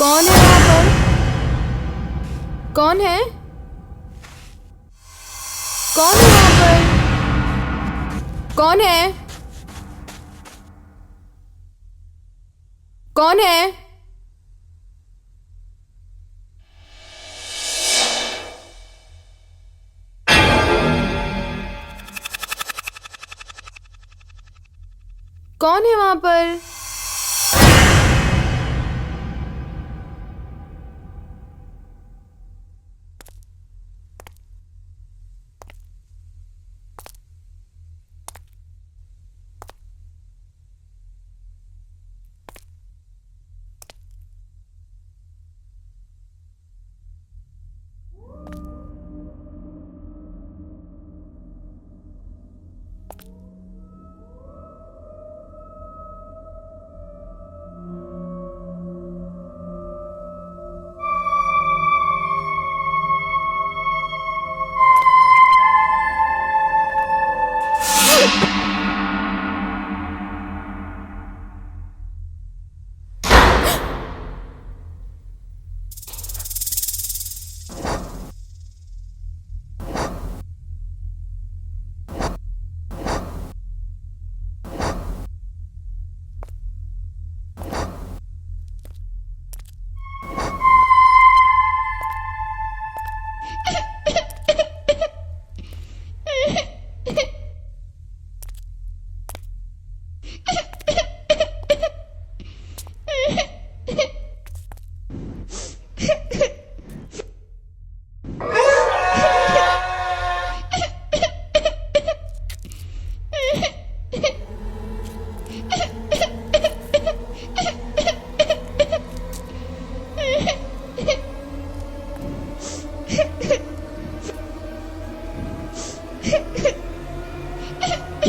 कौन है वहां पर? कौन है? कौन है वहां पर? कौन है? कौन है? कौन है वहां पर?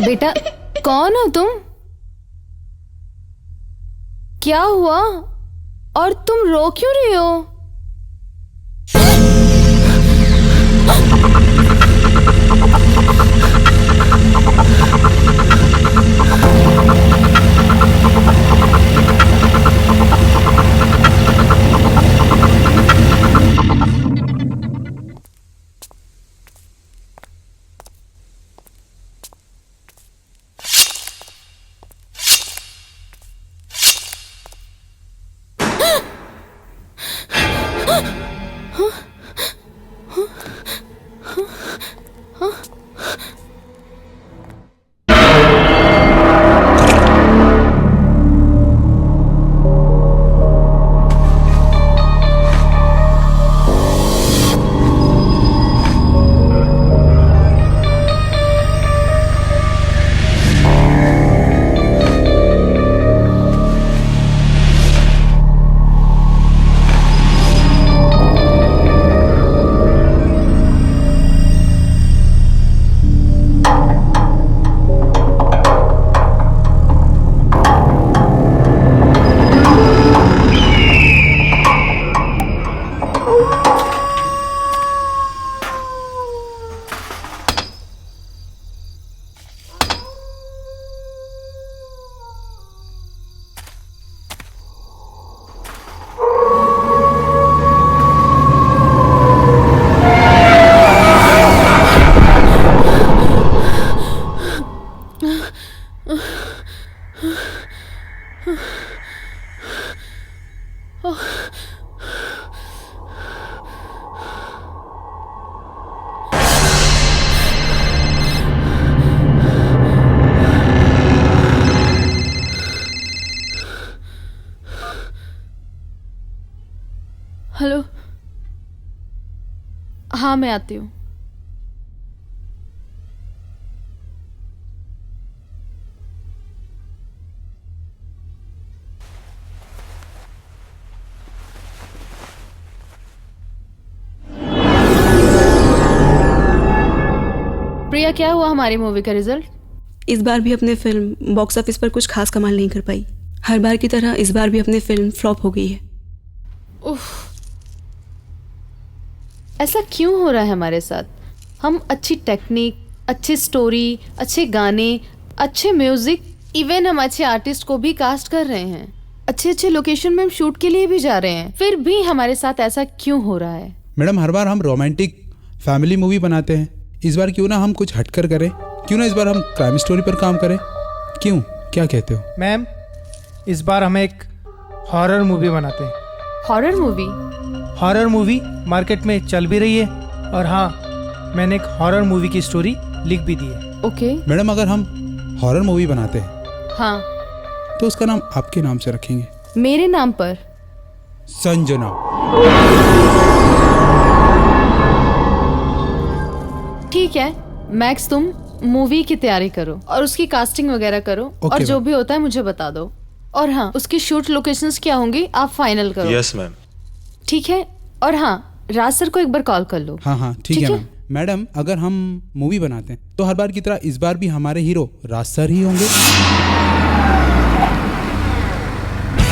बेटा, कौन हो तुम? क्या हुआ? और तुम रो क्यों रही हो? हेलो। हाँ, मैं आती हूँ। प्रिया, क्या हुआ हमारी मूवी का रिजल्ट? इस बार भी अपने फिल्म बॉक्स ऑफिस पर कुछ खास कमाल नहीं कर पाई। हर बार की तरह इस बार भी अपनी फिल्म फ्लॉप हो गई है। उफ, ऐसा क्यों हो रहा है हमारे साथ? हम अच्छी टेक्निक, अच्छी स्टोरी, अच्छे गाने, अच्छे म्यूजिक, इवन हम अच्छे आर्टिस्ट को भी कास्ट कर रहे हैं, अच्छे अच्छे लोकेशन में हम शूट के लिए भी जा रहे हैं, फिर भी हमारे साथ ऐसा क्यों हो रहा है? मैडम हर बार हम रोमांटिक फैमिली मूवी बनाते हैं, इस बार क्यों ना हम कुछ हटकर करें? क्यों ना इस बार हम क्राइम स्टोरी पर काम करें? क्यों, क्या कहते हो? मैम, इस बार हम एक हॉरर मूवी बनाते हैं। Horror movie? Horror movie market में चल भी रही है, और हाँ, मैंने एक हॉरर मूवी की स्टोरी लिख भी दी है। ओके। मैडम अगर हम हॉरर मूवी बनाते हैं हाँ। तो उसका नाम आपके नाम से रखेंगे। मेरे नाम पर? संजना। ठीक है मैक्स, तुम मूवी की तैयारी करो और उसकी कास्टिंग वगैरह करो, ओके और जो मैम। भी होता है मुझे बता दो। और हाँ, उसकी शूट लोकेशंस क्या होंगी आप फाइनल करो। Yes ma'am. ठीक है। और हाँ, राज सर को एक बार कॉल कर लो। हाँ हाँ ठीक है मैम। मैडम अगर हम मूवी बनाते हैं तो हर बार की तरह इस बार भी हमारे हीरो राज सर ही होंगे।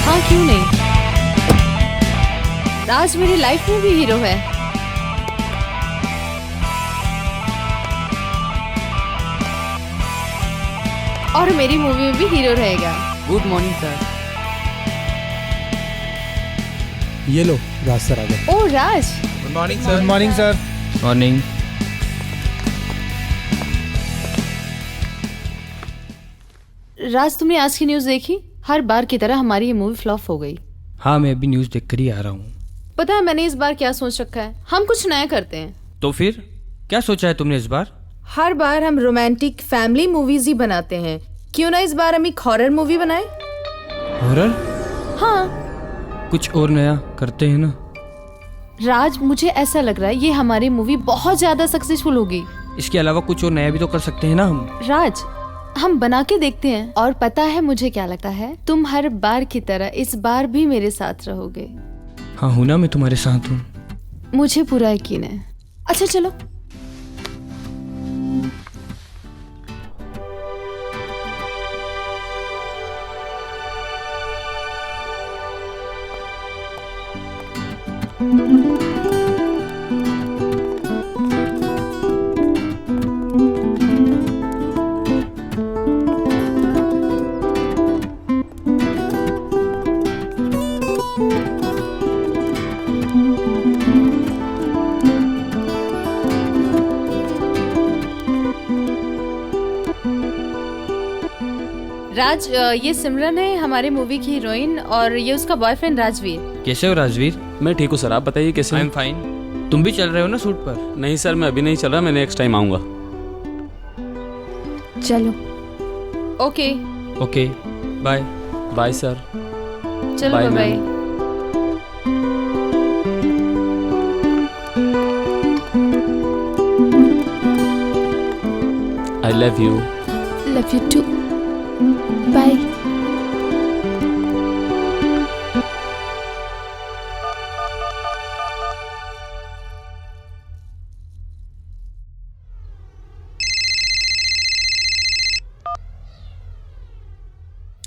हाँ क्यों नहीं, राज मेरी लाइफ में भी हीरो है। और मेरी मूवी में भी हीरो रहेगा। Good morning sir. ये लो राज सर आ गए। ओ Raj. Good morning good morning sir. Morning. Raj, तुमने आज की न्यूज़ देखी? हर बार की तरह हमारी ये मूवी फ्लॉप हो गई। हाँ, मैं अभी न्यूज़ देख कर ही आ रहा हूँ। पता है मैंने इस बार क्या सोच रखा है? हम कुछ नया करते हैं। तो फिर क्या सोचा है तुमने इस बार? हर बार हम रोमांटिक फैमिली मूवीज ही बनाते हैं, क्यों ना इस बार हम एक हॉरर मूवी बनाए? हॉरर? हाँ कुछ और नया करते हैं ना। राज, मुझे ऐसा लग रहा है ये हमारी मूवी बहुत ज्यादा सक्सेसफुल होगी। इसके अलावा कुछ और नया भी तो कर सकते हैं ना हम। राज, हम बना के देखते हैं। और पता है मुझे क्या लगता है, तुम हर बार की तरह इस बार भी मेरे साथ रहोगे। हाँ हूँ ना, मैं तुम्हारे साथ हूँ। मुझे पूरा यकीन है। अच्छा चलो। राज, ये सिमरन है हमारे मूवी की हीरोइन, और ये उसका बॉयफ्रेंड राजवीर। कैसे हो राजवीर? मैं ठीक हूँ सर, आप बताइए कैसे आई हैं? Am fine. तुम भी चल रहे हो ना शूट पर? नहीं सर, मैं अभी नहीं चल रहा, मैं नेक्स्ट टाइम आऊँगा। चलो। Okay. Okay bye. Bye sir. चलो Bye, bye. ma'am. I love you. Love you too. Bye.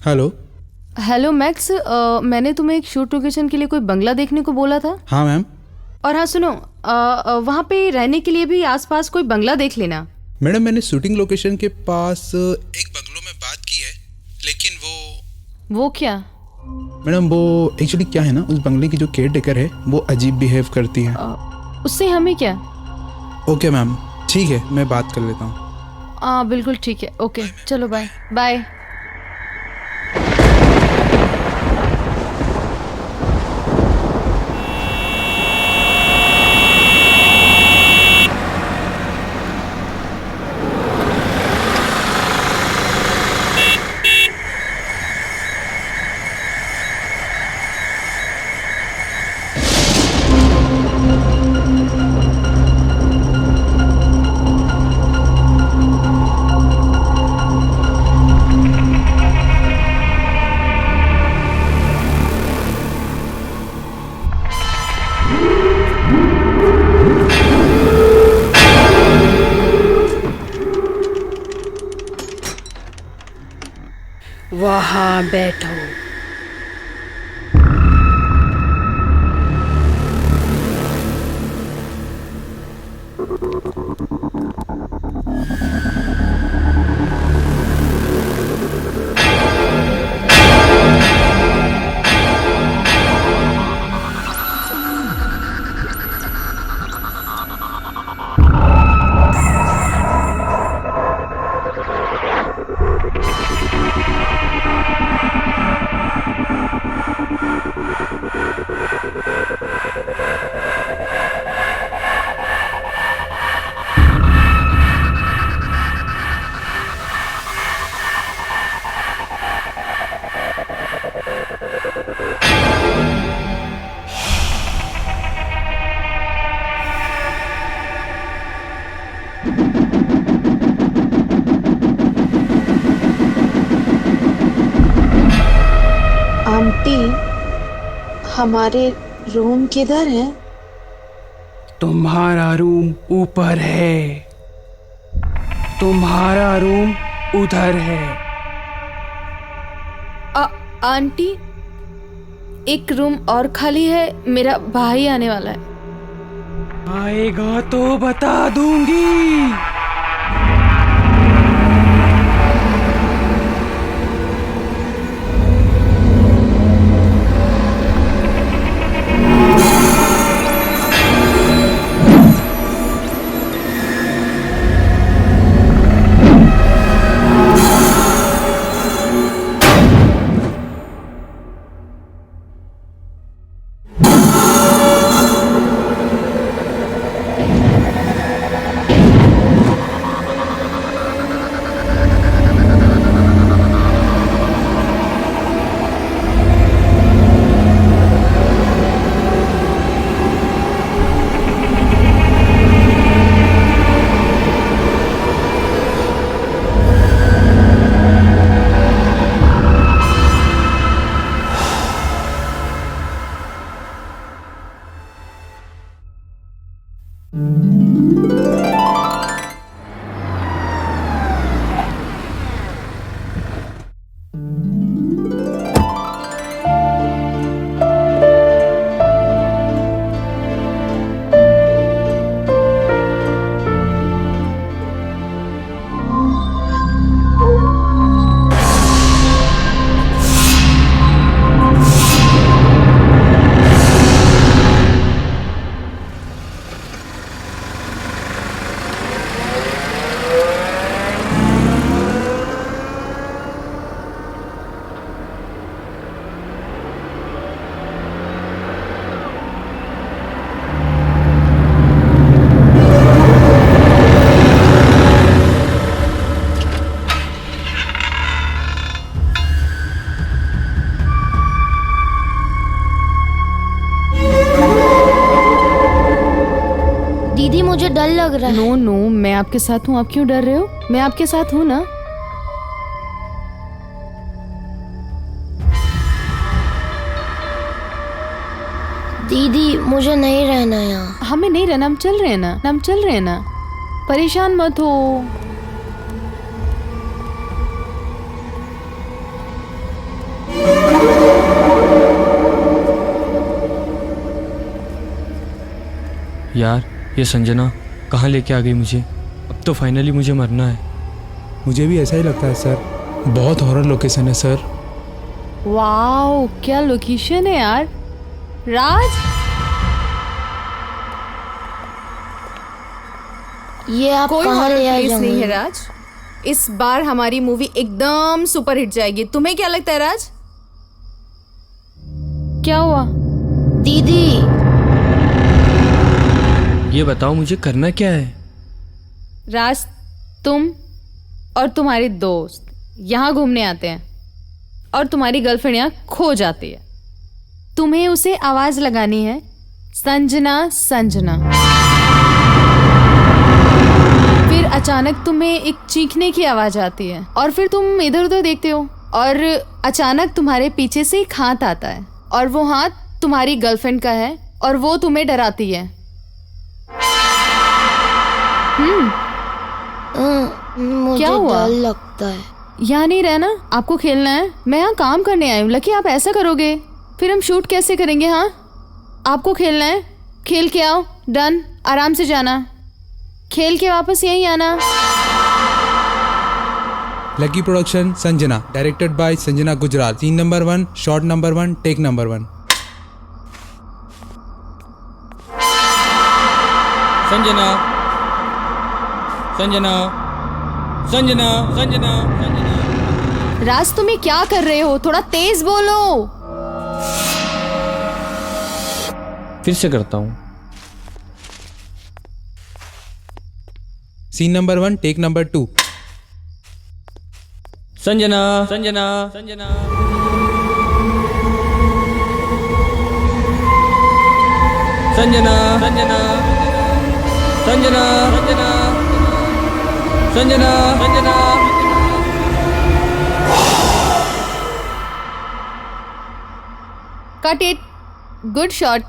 Hello. Hello Max, मैंने तुम्हें एक शूट लोकेशन के लिए कोई बंगला देखने को बोला था। हाँ मैम। और हाँ सुनो, वहाँ पे रहने के लिए भी आसपास कोई बंगला देख लेना। मैडम मैंने शूटिंग लोकेशन के पास एक बंगलों में बात की है, लेकिन वो क्या? मैडम वो एक्चुअली क्या है ना, उस बंगले की जो केयर टेकर है वो अजीब बिहेव करती है। उससे हमें क्या? ओके मैम, ठीक है, मैं बात कर लेता हूँ। हाँ बिल्कुल ठीक है। ओके चलो बाय बाय। वहाँ बैठो। आंटी, हमारे रूम किधर है? तुम्हारा रूम ऊपर है, तुम्हारा रूम उधर है। आंटी, एक रूम और खाली है, मेरा भाई आने वाला है। आएगा तो बता दूंगी। दीदी मुझे डर लग रहा है। नो नो, मैं आपके साथ हूँ, आप क्यों डर रहे हो? मैं आपके साथ हूँ ना। दीदी मुझे नहीं रहना यहाँ। हमें नहीं रहना, हम चल रहे हैं ना, हम चल रहे हैं ना, परेशान मत हो। यार, ये संजना कहाँ लेके आ गई मुझे? अब तो फाइनली मुझे मरना है। मुझे भी ऐसा ही लगता है सर, बहुत हॉरर लोकेशन है सर। वाओ, क्या लोकेशन है यार। राज, ये आप कोई कहाँ हॉरर ले आए प्लेस नहीं है जंगल? राज। इस बार हमारी मूवी एकदम सुपर हिट जाएगी। तुम्हें क्या लगता है राज? क्या हुआ? दीदी ये बताओ मुझे करना क्या है? राज, तुम और तुम्हारे दोस्त यहाँ घूमने आते हैं और तुम्हारी गर्लफ्रेंड यहाँ खो जाती है। तुम्हें उसे आवाज लगानी है, संजना संजना। फिर अचानक तुम्हें एक चीखने की आवाज आती है और फिर तुम इधर उधर देखते हो और अचानक तुम्हारे पीछे से एक हाथ आता है और वो हाथ तुम्हारी गर्लफ्रेंड का है और वो तुम्हें डराती है। मुझे क्या हुआ? डर लगता है। यहाँ नहीं रहना, आपको खेलना है। मैं यहाँ काम करने आई हूँ। लकी, आप ऐसा करोगे फिर हम शूट कैसे करेंगे? हाँ, आपको खेलना है, खेल के आओ। डन, आराम से जाना, खेल के वापस यहीं आना। Lucky production Sanjana, directed by Sanjana Gujral. Scene number 1, shot number 1, take number 1। Sanjana Sanjana Sanjana Sanjana Sanjana. Raj तुम ये क्या कर रहे हो? थोड़ा तेज बोलो। फिर से करता हूँ। Scene number 1 take number 2। Sanjana Sanjana Sanjana Sanjana Sanjana Sanjana Sanjana Sanjana Sanjana. Cut it. Good shot.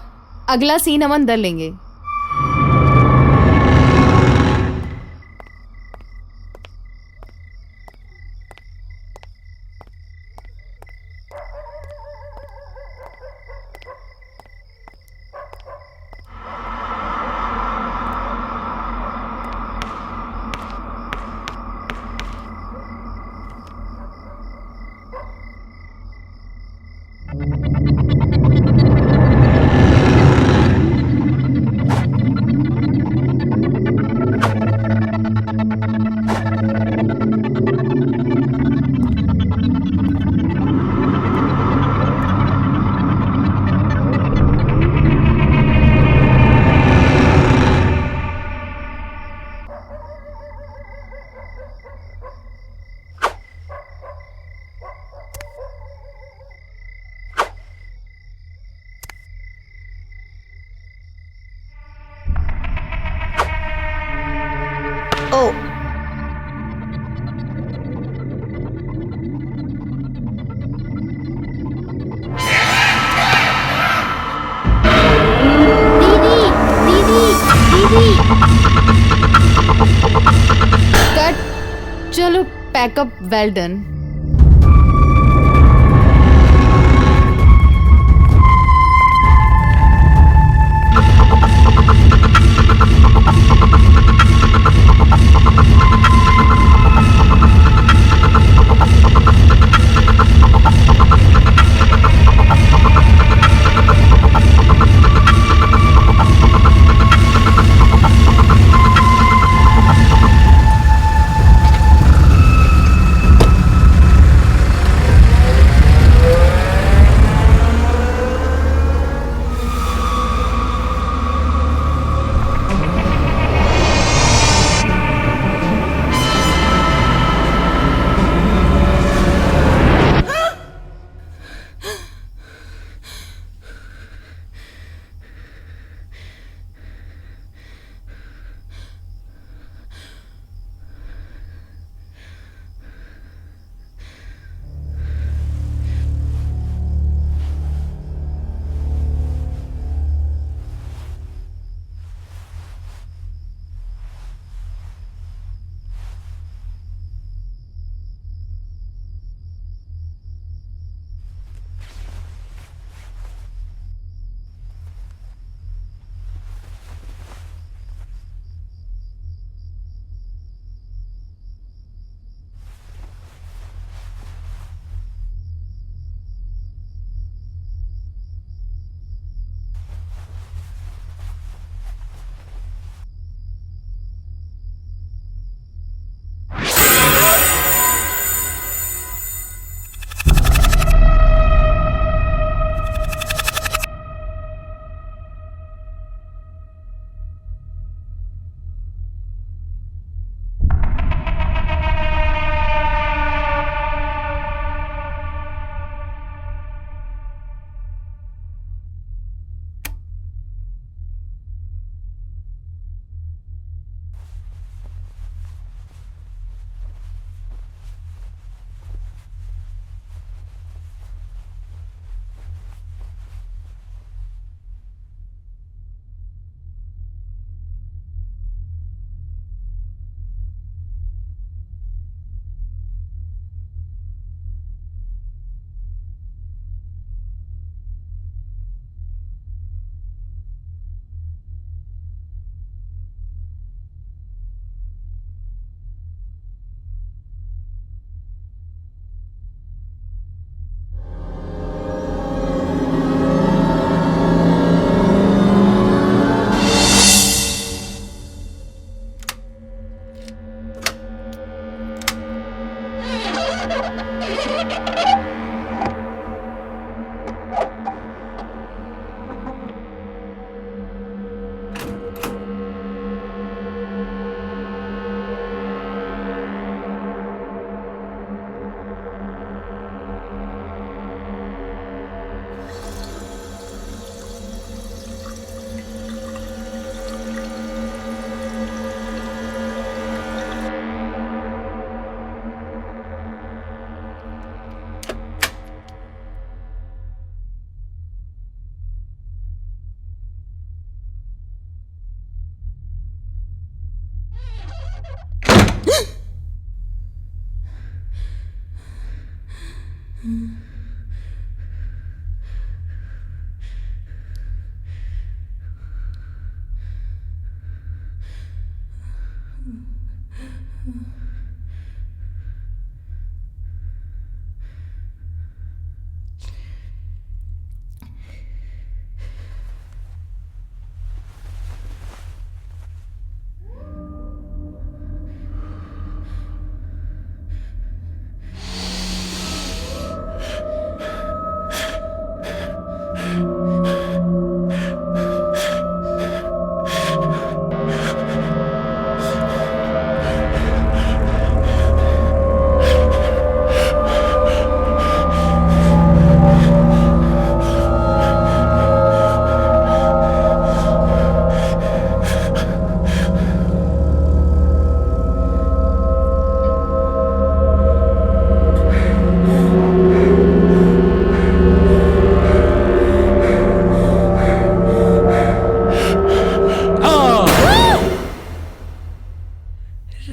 अगला सीन हम अंदर लेंगे। ओ दीदी दीदी दीदी। कट। चलो पैकअप। Well done.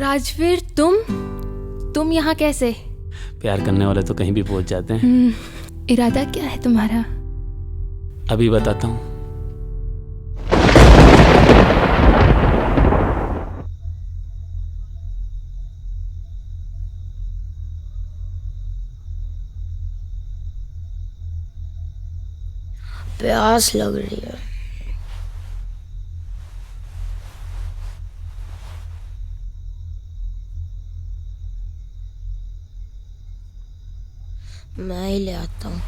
राजवीर, तुम यहाँ कैसे? प्यार करने वाले तो कहीं भी पहुंच जाते हैं। इरादा क्या है तुम्हारा? अभी बताता हूँ। प्यास लग रही है। मैं ही ले आता हूँ।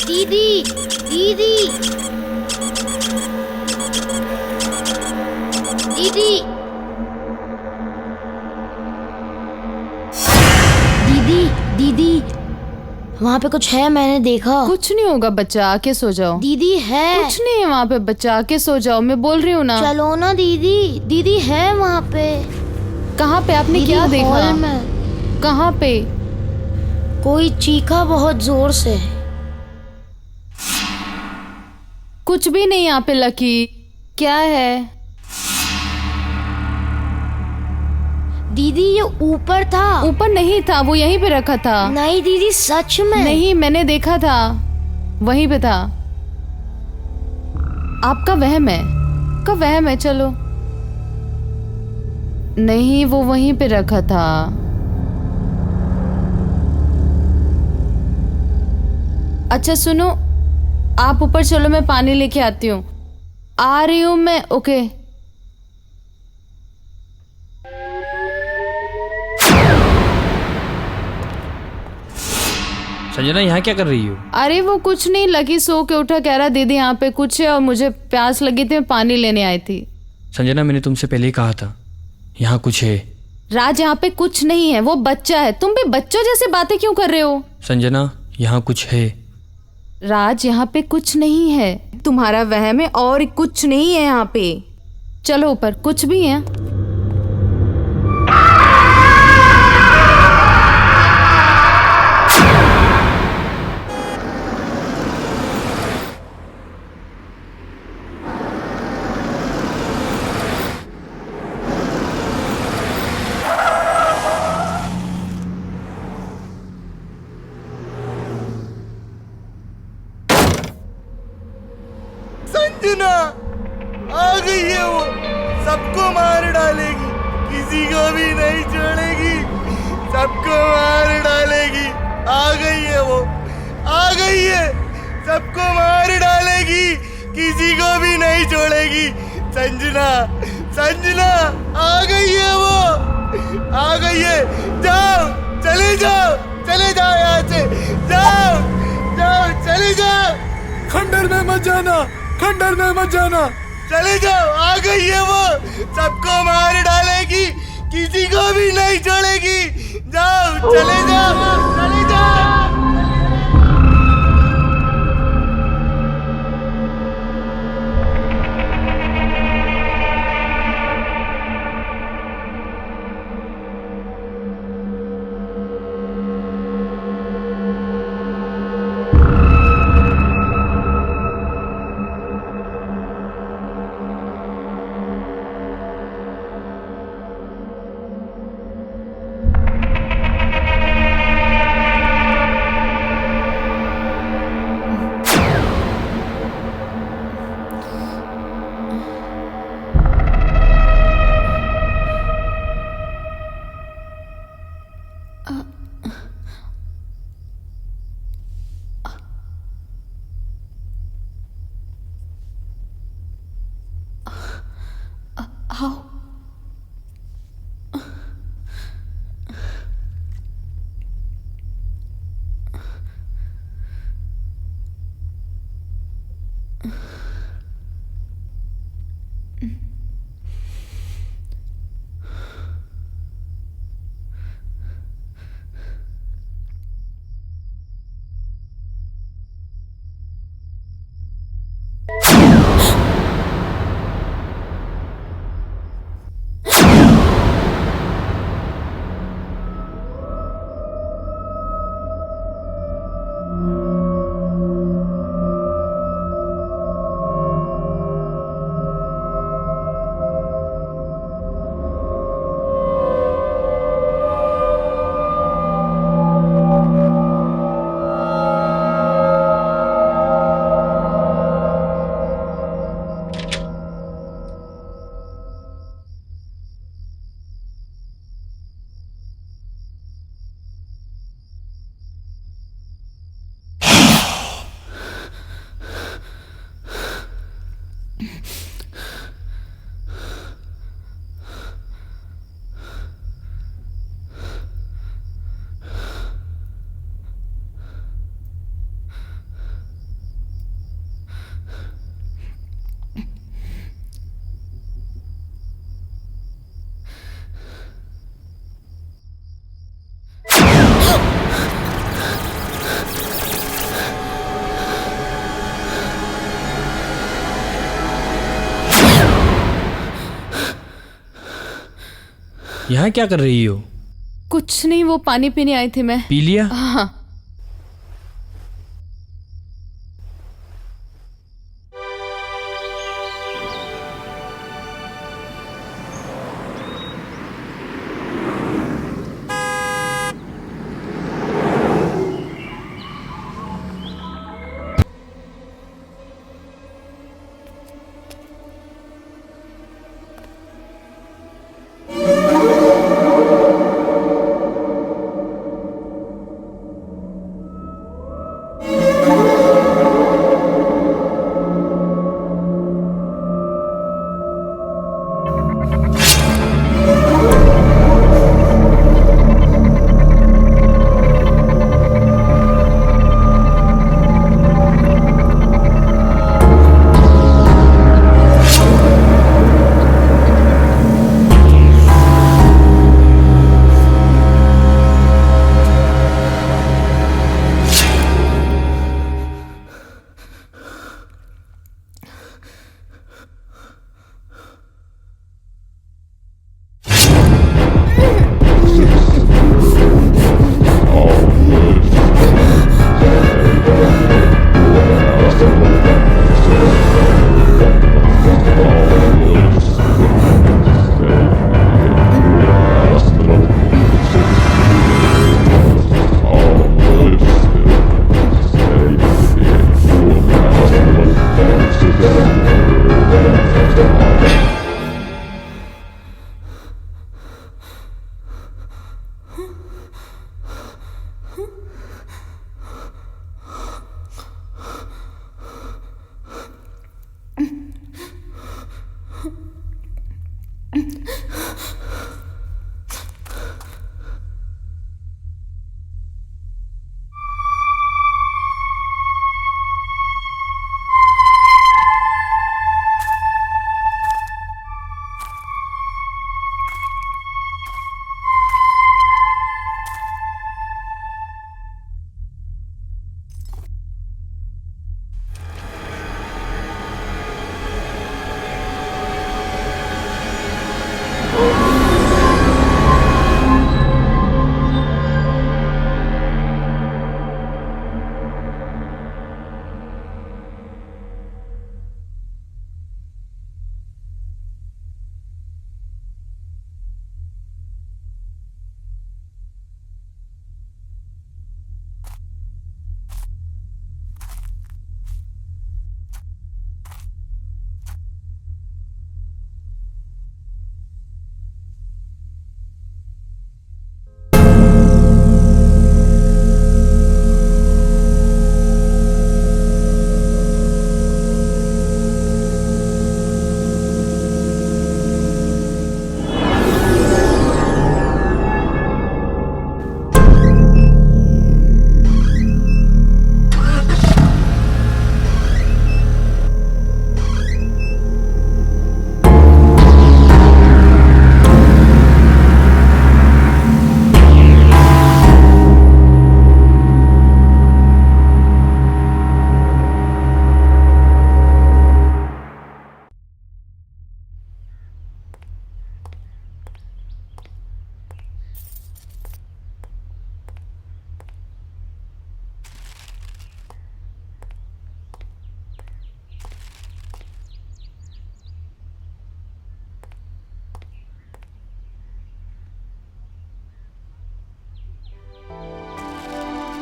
दीदी, दीदी, दीदी, दीदी, दीदी, वहाँ पे कुछ है, मैंने देखा। कुछ नहीं होगा बच्चा, आके सो जाओ। दीदी है। कुछ नहीं है वहाँ पे बच्चा, आके सो जाओ, मैं बोल रही हूँ ना। चलो ना दीदी, दीदी है वहाँ पे। कहाँ पे? आपने क्या देखा? हॉल में। कहाँ पे? कोई चीखा बहुत जोर से। कुछ भी नहीं यहाँ पे लकी। क्या है? दीदी ये ऊपर था। ऊपर नहीं था, वो यहीं पे रखा था। नहीं दीदी सच में नहीं, मैंने देखा था, वहीं पे था। आपका वहम है, आपका वहम है। चलो, नहीं वो वहीं पे रखा था। अच्छा सुनो, आप ऊपर चलो, मैं पानी लेके आती हूँ। आ रही हूँ मैं। ओके। संजना यहाँ क्या कर रही हो? अरे वो कुछ नहीं, लकी सो के उठा, कह रहा दीदी यहाँ पे कुछ है और मुझे प्यास लगी थी, मैं पानी लेने आई थी। संजना मैंने तुमसे पहले ही कहा था यहाँ कुछ है। राज यहाँ पे कुछ नहीं है, वो बच्चा है। तुम भी बच्चों जैसे बातें क्यों कर रहे हो? संजना यहाँ कुछ है। राज यहाँ पे कुछ नहीं है। तुम्हारा वहम है और कुछ नहीं है यहाँ पे। चलो ऊपर, कुछ भी है। संजना आ गई है वो, सबको मार डालेगी, किसी को भी नहीं छोड़ेगी, सबको मार डालेगी। आ गई है वो, आ गई है, सबको मार डालेगी, किसी को भी नहीं छोड़ेगी। संजना, संजना आ गई है वो, आ गई है। जाओ, चले जाओ, चले जाओ यहाँ से, जाओ जाओ, चले जाओ। खंडर में मत जाना, खंडर में मत जाना, चले जाओ। आ गई है वो, सबको मार डालेगी, किसी को भी नहीं छोड़ेगी। जाओ, चले जाओ, चले जाओ। यहाँ क्या कर रही हो? कुछ नहीं, वो पानी पीने आई थी मैं। पी लिया? हाँ।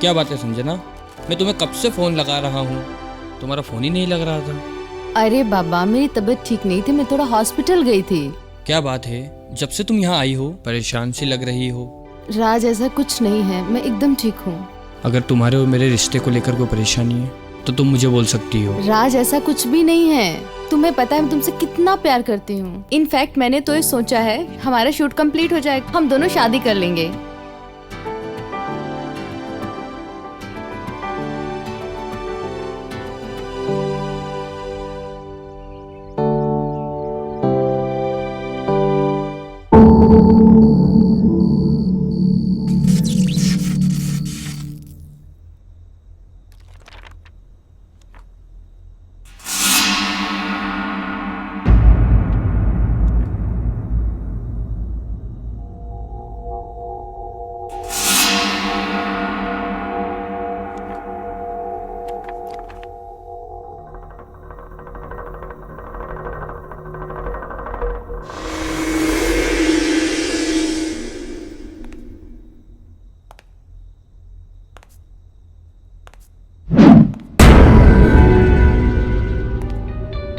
क्या बात है संजना, मैं तुम्हें कब से फ़ोन लगा रहा हूँ, तुम्हारा फ़ोन ही नहीं लग रहा था। अरे बाबा, मेरी तबीयत ठीक नहीं थी, मैं थोड़ा हॉस्पिटल गई थी। क्या बात है, जब से तुम यहाँ आई हो परेशान सी लग रही हो। राज, ऐसा कुछ नहीं है, मैं एकदम ठीक हूँ। अगर तुम्हारे और मेरे रिश्ते को लेकर कोई परेशानी है तो तुम मुझे बोल सकती हो। राज, ऐसा कुछ भी नहीं है, तुम्हें पता है मैं तुमसे कितना प्यार करती हूँ। इनफैक्ट मैंने तो ये सोचा है हमारा शूट कंप्लीट हो जाएगा, हम दोनों शादी कर लेंगे।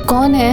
कौन है?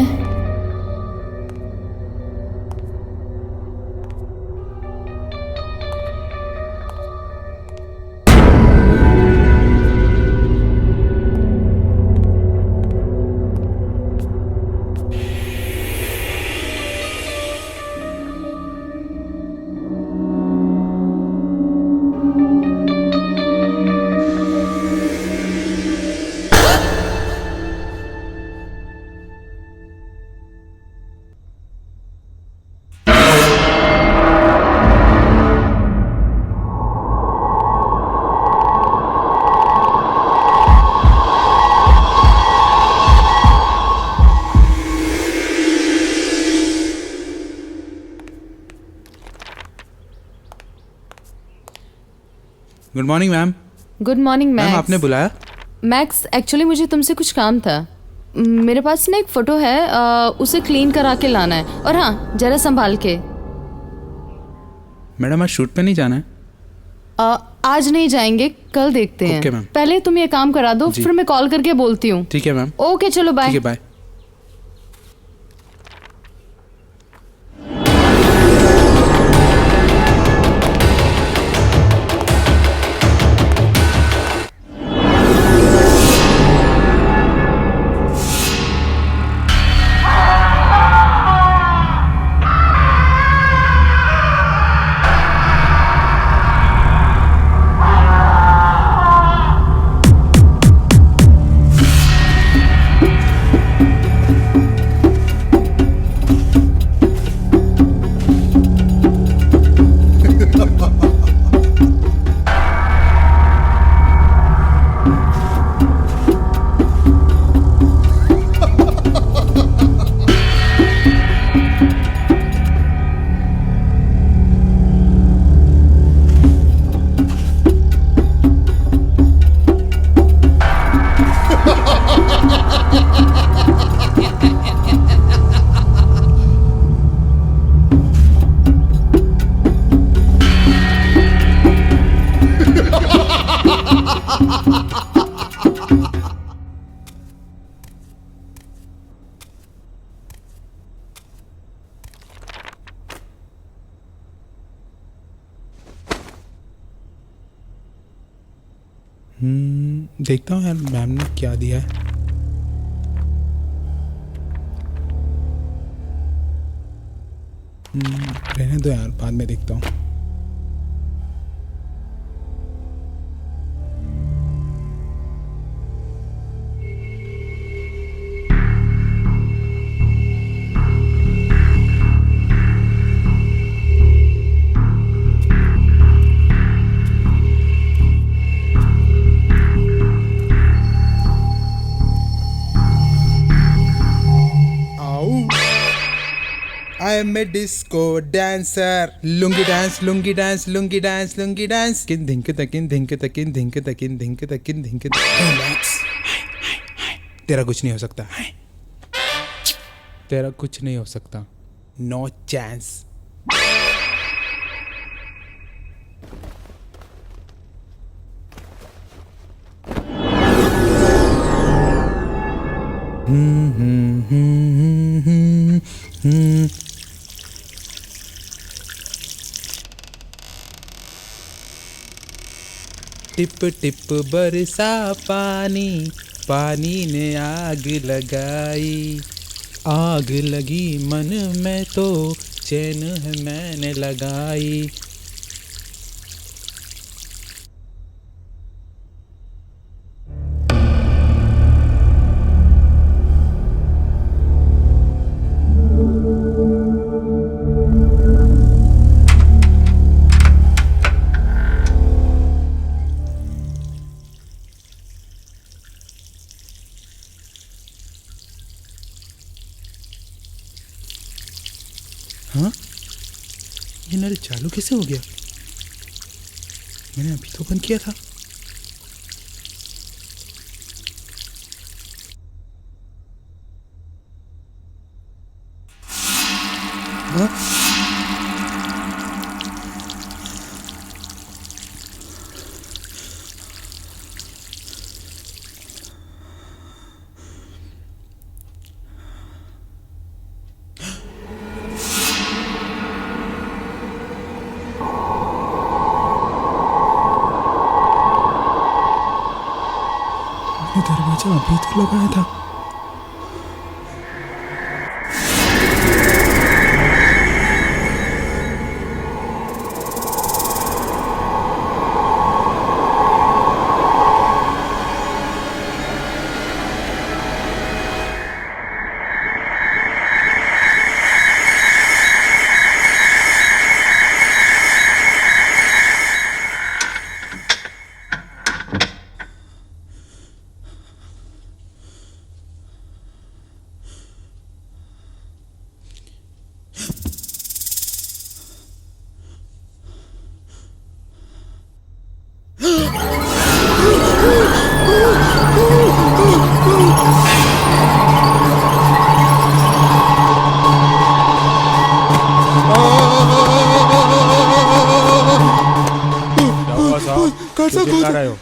Good morning ma'am. Good morning ma'am, max. आपने बुलाया? मैक्स, एक्चुअली मुझे तुमसे कुछ काम था। मेरे पास ना एक फ़ोटो है, उसे क्लीन करा के लाना है, और हाँ, जरा संभाल के। मैडम, आज शूट पे नहीं जाना है? आज नहीं जाएंगे, कल देखते हैं। Okay ma'am. पहले तुम ये काम करा दो, फिर मैं कॉल करके बोलती हूँ। ठीक है मैम। ओके, चलो बाय। ठीक है, बाय। देखता हूँ यार मैम ने क्या दिया है। रहने दो यार, बाद में देखता हूँ। I am a disco dancer. Lungi dance, lungi dance, lungi dance, lungi dance. Kin dhink takin dhink takin dhink takin dhink takin dhink. Relax. तेरा कुछ नहीं हो सकता। तेरा कुछ नहीं हो सकता। No chance. टिप टिप बरसा पानी, पानी ने आग लगाई, आग लगी मन में तो चैन है मैंने लगाई। हाँ, ये नल चालू कैसे हो गया? मैंने अभी तो बंद किया था। हाँ? दरवाजा अभी तो लगाया था।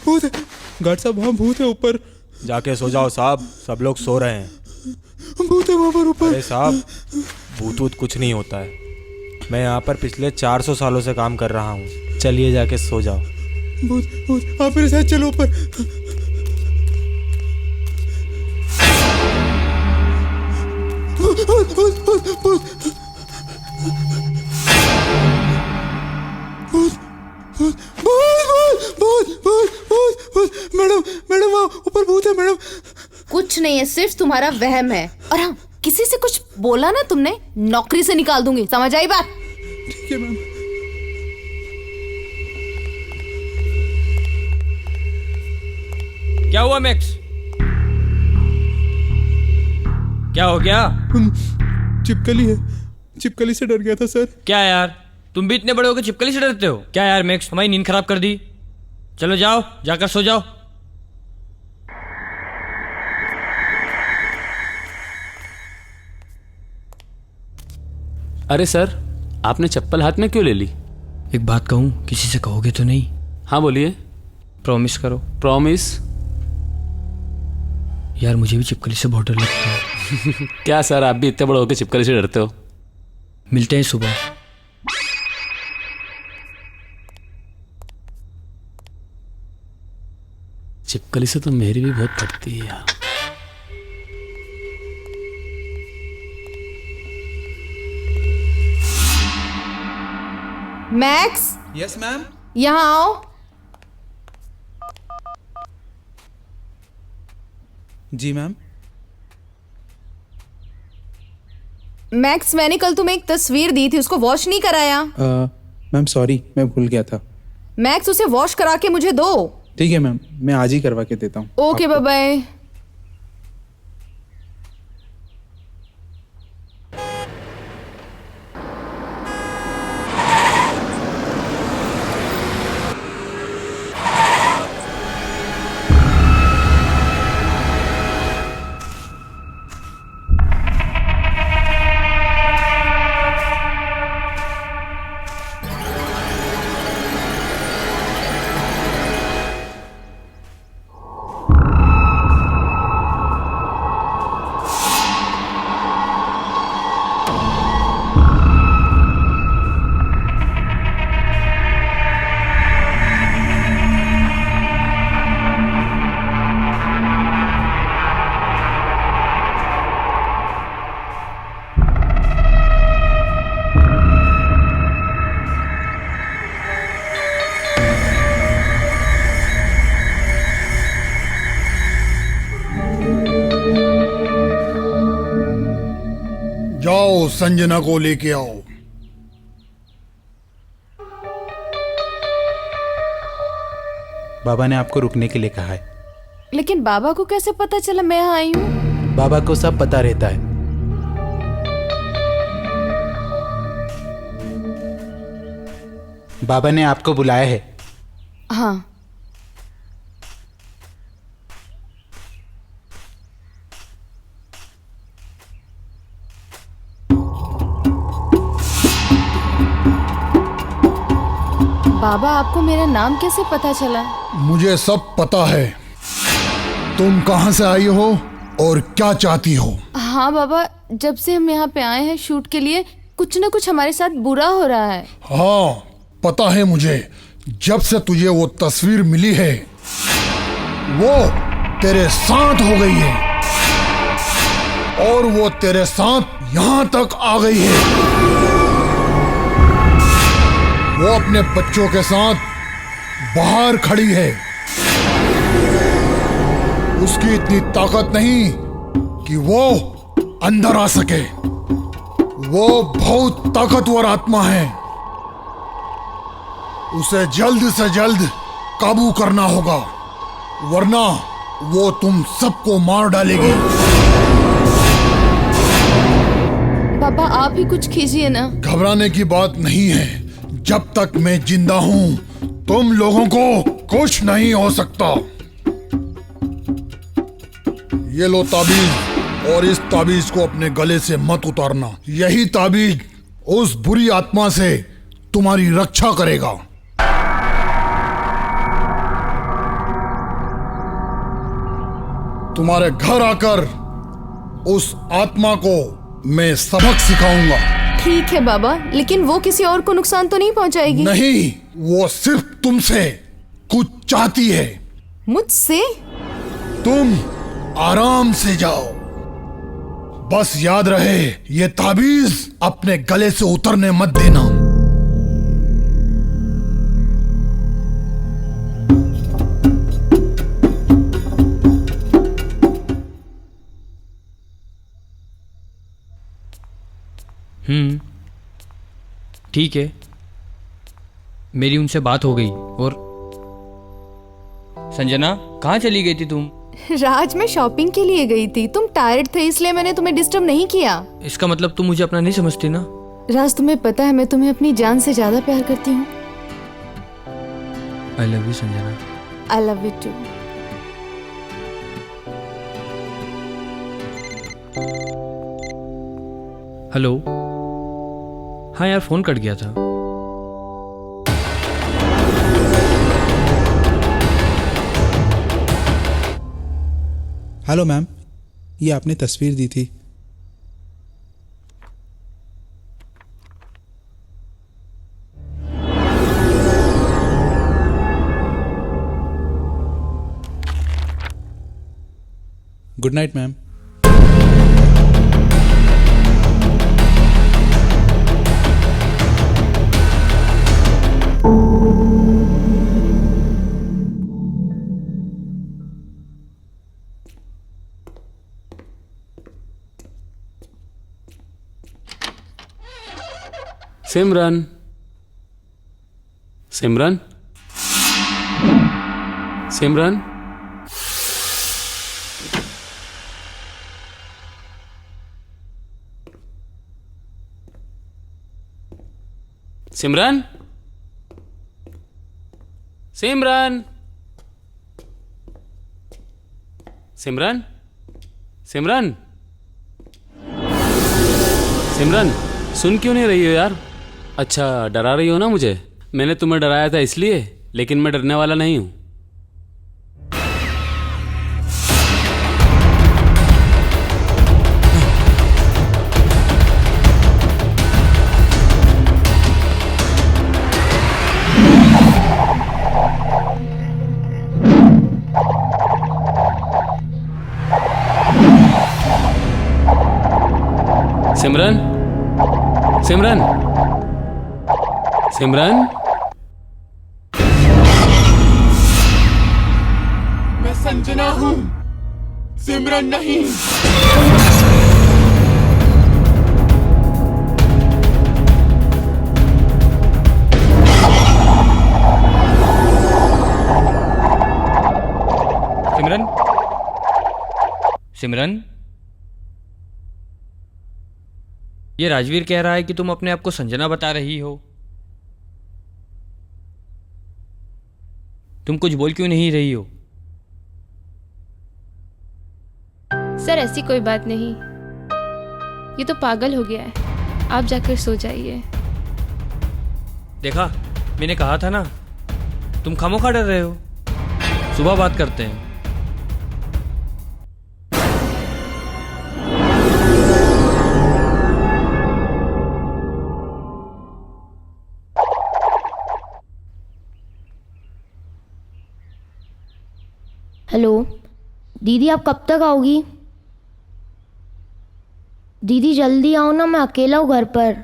भूत है गार्ड साहब, वहाँ भूत है ऊपर। जाके सो जाओ साहब, सब लोग सो रहे हैं। भूत है वहाँ पर ऊपर। अरे साहब, भूत कुछ नहीं होता है। मैं यहाँ पर पिछले 400 सालों से काम कर रहा हूँ। चलिए जाके सो जाओ। भूत भूत, आप मेरे साथ चलो ऊपर। भूत भूत भूत भूत भूत मैडम, मैडम वहाँ ऊपर भूत है मैडम। कुछ नहीं है, सिर्फ तुम्हारा वहम है। और हाँ, किसी से कुछ बोला ना तुमने, नौकरी से निकाल दूंगी, समझ आई बात? ठीक है मैम। क्या हुआ मैक्स? क्या हो गया? चिपकली है, चिपकली से डर गया था सर। क्या यार, तुम भी इतने बड़े हो के चिपकली से डरते हो क्या? यार मैक्स, हमारी नींद खराब कर दी। चलो जाओ, जाकर सो जाओ। अरे सर, आपने चप्पल हाथ में क्यों ले ली? एक बात कहूँ, किसी से कहोगे तो नहीं? हाँ बोलिए। प्रॉमिस करो। प्रॉमिस? यार मुझे भी चिपकली से बहुत डर लगता है। क्या सर, आप भी इतने बड़े होकर चिपकली से डरते हो? मिलते हैं सुबह। चिपकली से तो मेरी भी बहुत फटती है यार। मैक्स। Yes ma'am. यहाँ आओ। जी मैम। मैक्स, मैंने कल तुम्हें एक तस्वीर दी थी, उसको वॉश नहीं कराया। मैम सॉरी, मैं भूल गया था। मैक्स, उसे वॉश करा के मुझे दो। ठीक है मैम, मैं आज ही करवा के देता हूँ। Okay, bye bye. जाओ संजना को लेके आओ। बाबा ने आपको रुकने के लिए कहा है। लेकिन बाबा को कैसे पता चला मैं यहाँ आई हूँ? बाबा को सब पता रहता है। बाबा ने आपको बुलाया है। हाँ। बाबा आपको मेरा नाम कैसे पता चला? मुझे सब पता है। तुम कहाँ से आई हो और क्या चाहती हो? हाँ बाबा, जब से हम यहाँ पे आए हैं शूट के लिए कुछ न कुछ हमारे साथ बुरा हो रहा है। हाँ पता है मुझे। जब से तुझे वो तस्वीर मिली है वो तेरे साथ हो गई है और वो तेरे साथ यहाँ तक आ गई है। वो अपने बच्चों के साथ बाहर खड़ी है। उसकी इतनी ताकत नहीं कि वो अंदर आ सके। वो बहुत ताकतवर आत्मा है। उसे जल्द से जल्द काबू करना होगा वरना वो तुम सबको मार डालेगी। पापा आप ही कुछ कीजिए ना। घबराने की बात नहीं है। जब तक मैं जिंदा हूं तुम लोगों को कुछ नहीं हो सकता। ये लो ताबीज और इस ताबीज को अपने गले से मत उतारना। यही ताबीज उस बुरी आत्मा से तुम्हारी रक्षा करेगा। तुम्हारे घर आकर उस आत्मा को मैं सबक सिखाऊंगा। ठीक है बाबा, लेकिन वो किसी और को नुकसान तो नहीं पहुंचाएगी? नहीं, वो सिर्फ तुमसे कुछ चाहती है। मुझसे? तुम आराम से जाओ। बस याद रहे ये ताबीज अपने गले से उतरने मत देना। ठीक है, मेरी उनसे बात हो गई। और संजना कहाँ चली गई थी तुम? राज मैं शॉपिंग के लिए गई थी। तुम टायर्ड थे इसलिए मैंने तुम्हें डिस्टर्ब नहीं किया। इसका मतलब तुम मुझे अपना नहीं समझती ना? राज तुम्हें पता है मैं तुम्हें अपनी जान से ज्यादा प्यार करती हूँ। I love you Sanjana. I love you too. Hello. हाँ यार फोन कट गया था। हेलो मैम, ये आपने तस्वीर दी थी। Good night ma'am. Simran, Simran, Simran, Simran, Simran, Simran, Simran, Simran, सुन क्यों नहीं रही हो यार? अच्छा डरा रही हो ना मुझे? मैंने तुम्हें डराया था इसलिए, लेकिन मैं डरने वाला नहीं हूं। सिमरन, सिमरन, सिमरन, मैं संजना हूँ, सिमरन नहीं। सिमरन, सिमरन, ये राजवीर कह रहा है कि तुम अपने आप को संजना बता रही हो। तुम कुछ बोल क्यों नहीं रही हो? सर ऐसी कोई बात नहीं, ये तो पागल हो गया है। आप जाकर सो जाइए। देखा, मैंने कहा था ना, तुम खामोखा डर रहे हो। सुबह बात करते हैं। हेलो दीदी, आप कब तक आओगी? दीदी जल्दी आओ ना, मैं अकेला हूँ घर पर।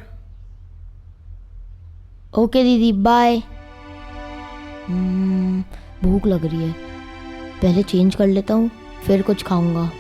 ओके दीदी, बाय। भूख लग रही है, पहले चेंज कर लेता हूँ, फिर कुछ खाऊंगा।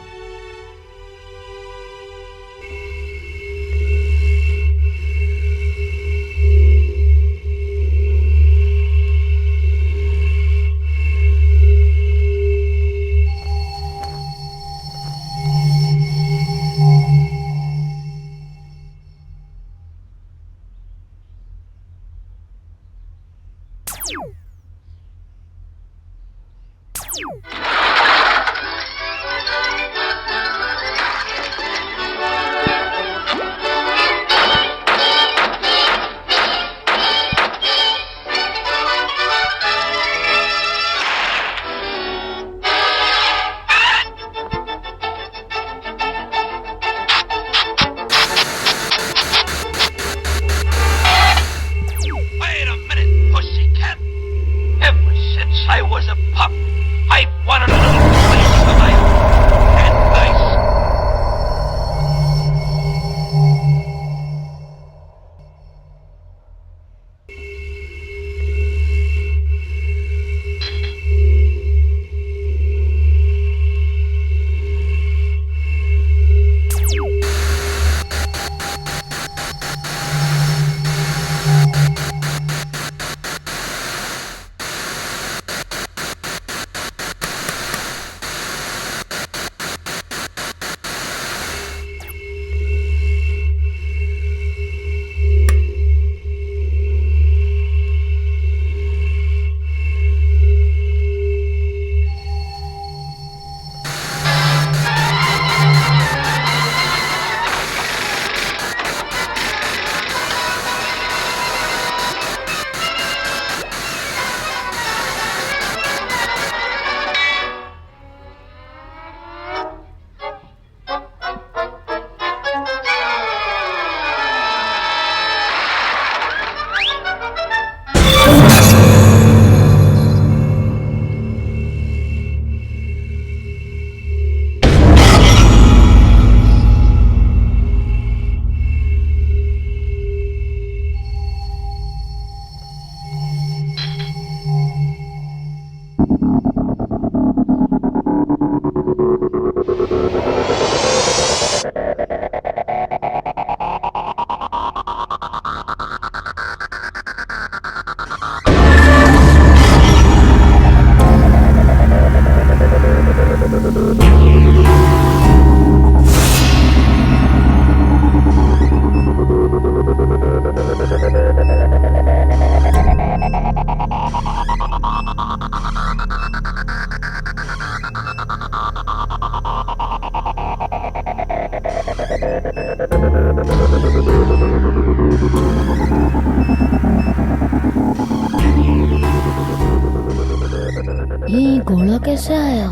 ये घोड़ा कैसे आया?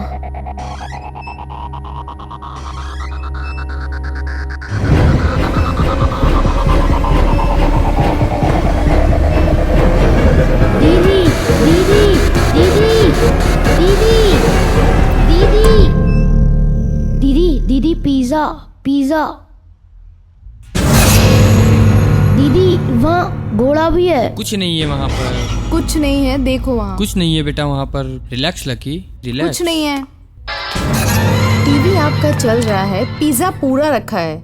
दीदी दीदी दीदी दीदी दीदी दीदी दीदी, पिज्जा पिज्जा। दीदी वहाँ घोड़ा भी है। कुछ नहीं है वहाँ पर। कुछ नहीं है, देखो वहाँ। कुछ नहीं है बेटा वहाँ पर। Relax lucky, relax. कुछ नहीं है। टीवी आपका चल रहा है, पिज्जा पूरा रखा है।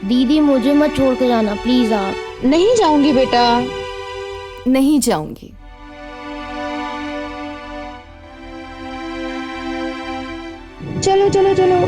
दीदी मुझे मत छोड़ के जाना प्लीज आप। नहीं जाऊंगी बेटा। नहीं जाऊंगी। चलो चलो चलो।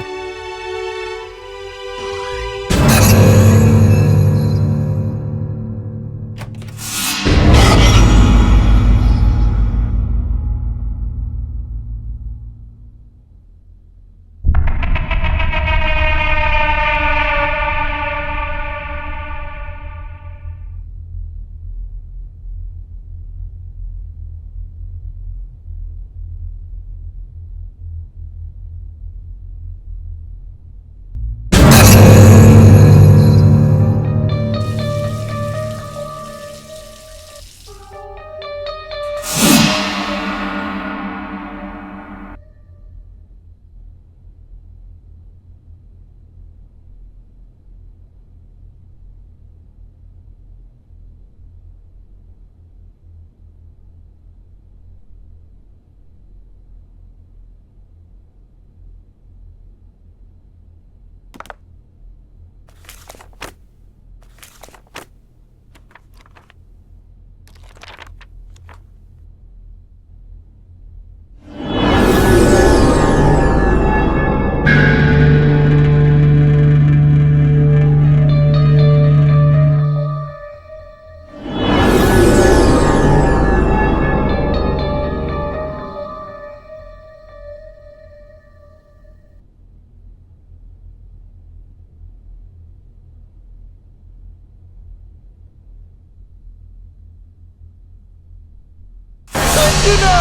संजना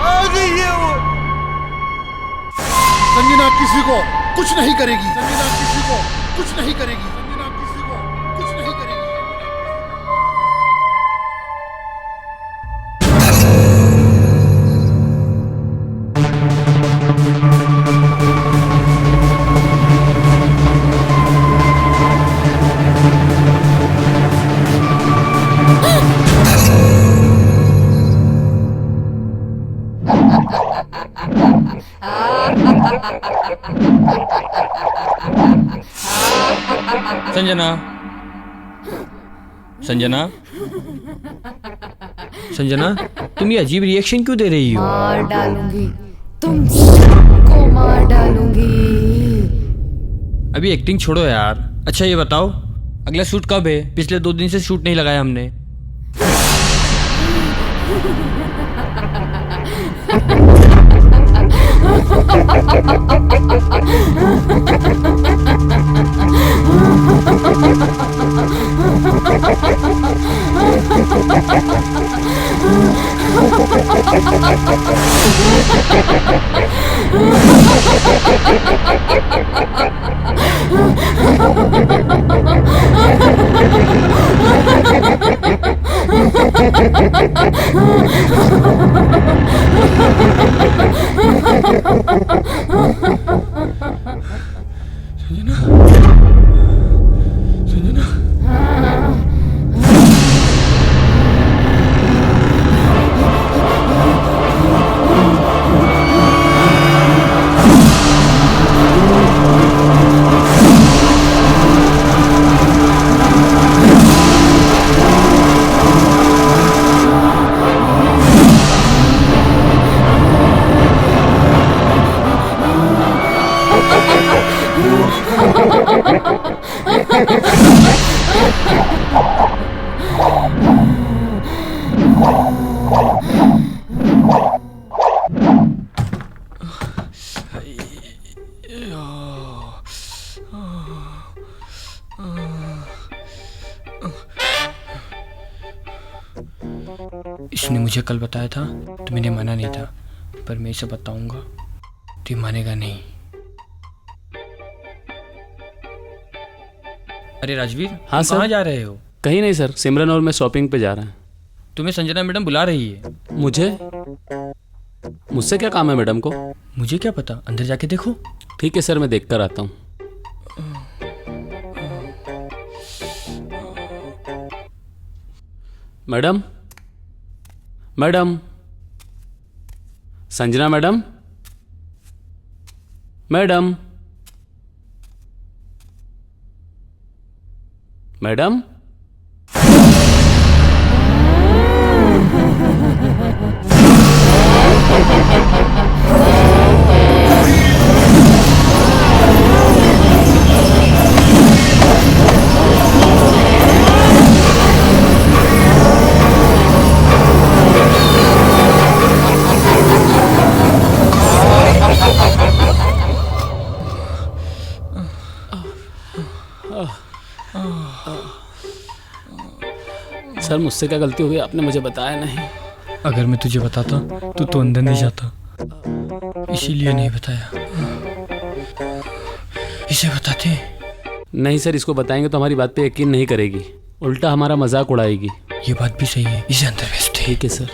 आ गई है वो। संजना किसी को कुछ नहीं करेगी। संजना किसी को कुछ नहीं करेगी। संजना किसी को कुछ नहीं करेगी। संजना, संजना, संजना, तुम ये अजीब रिएक्शन क्यों दे रही हो? मार डालूंगी, तुम सबको मार डालूंगी। अभी एक्टिंग छोड़ो यार। अच्छा ये बताओ, अगला शूट कब है? पिछले 2 दिन से शूट नहीं लगाया हमने। इसने मुझे कल बताया था तो मैंने माना नहीं था, पर मैं इसे बताऊंगा तो ये मानेगा नहीं। अरे राजवीर, हाँ तुम कहाँ जा रहे हो? कहीं नहीं सर, सिमरन और मैं शॉपिंग पे जा रहे हैं। तुम्हें संजना मैडम बुला रही है। मुझसे क्या काम है मैडम को? मुझे क्या पता, अंदर जाके देखो। ठीक है सर, मैं देख कर आता हूँ। Madam, madam, Sanjana madam, madam, madam, sir मुझसे क्या गलती हो गई, आपने मुझे बताया नहीं। अगर मैं तुझे बताता तो अंदर नहीं जाता, इसीलिए नहीं बताया। इसे बताते। नहीं सर, इसको बताएंगे तो हमारी बात पे यकीन नहीं करेगी, उल्टा हमारा मजाक उड़ाएगी। ये बात भी सही है, इसे अंदर भेजते। ठीक है सर।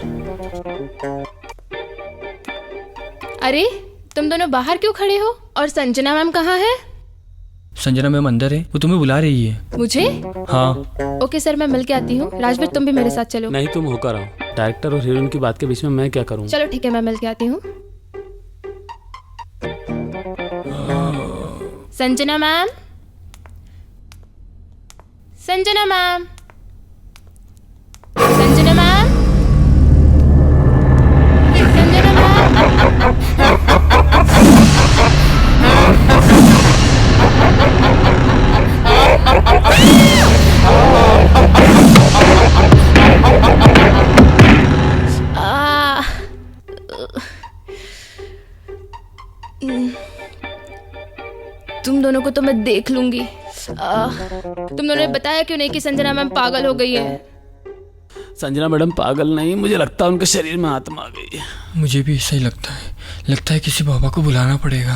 अरे तुम दोनों बाहर क्यों खड़े हो? और संजना मैम कहाँ है? संजना मैम अंदर है, वो तुम्हें बुला रही है। मुझे? हाँ। ओके सर, मैं मिल के आती हूँ। राजवीर तुम भी मेरे साथ चलो। नहीं, तुम होकर आओ। डायरेक्टर और हीरोइन की बात के बीच में मैं क्या करूँ? चलो ठीक है, मैं मिल के आती हूँ। Sanjana ma'am, Sanjana ma'am, Sanjana ma'am, Sanjana तुम दोनों को तो मैं देख लूंगी। तुम दोनों ने बताया क्यों नहीं कि संजना मैम पागल हो गई है? संजना मैडम पागल नहीं, मुझे लगता है उनके शरीर में आत्मा आ गई है। मुझे भी ऐसा ही लगता है किसी बाबा को बुलाना पड़ेगा।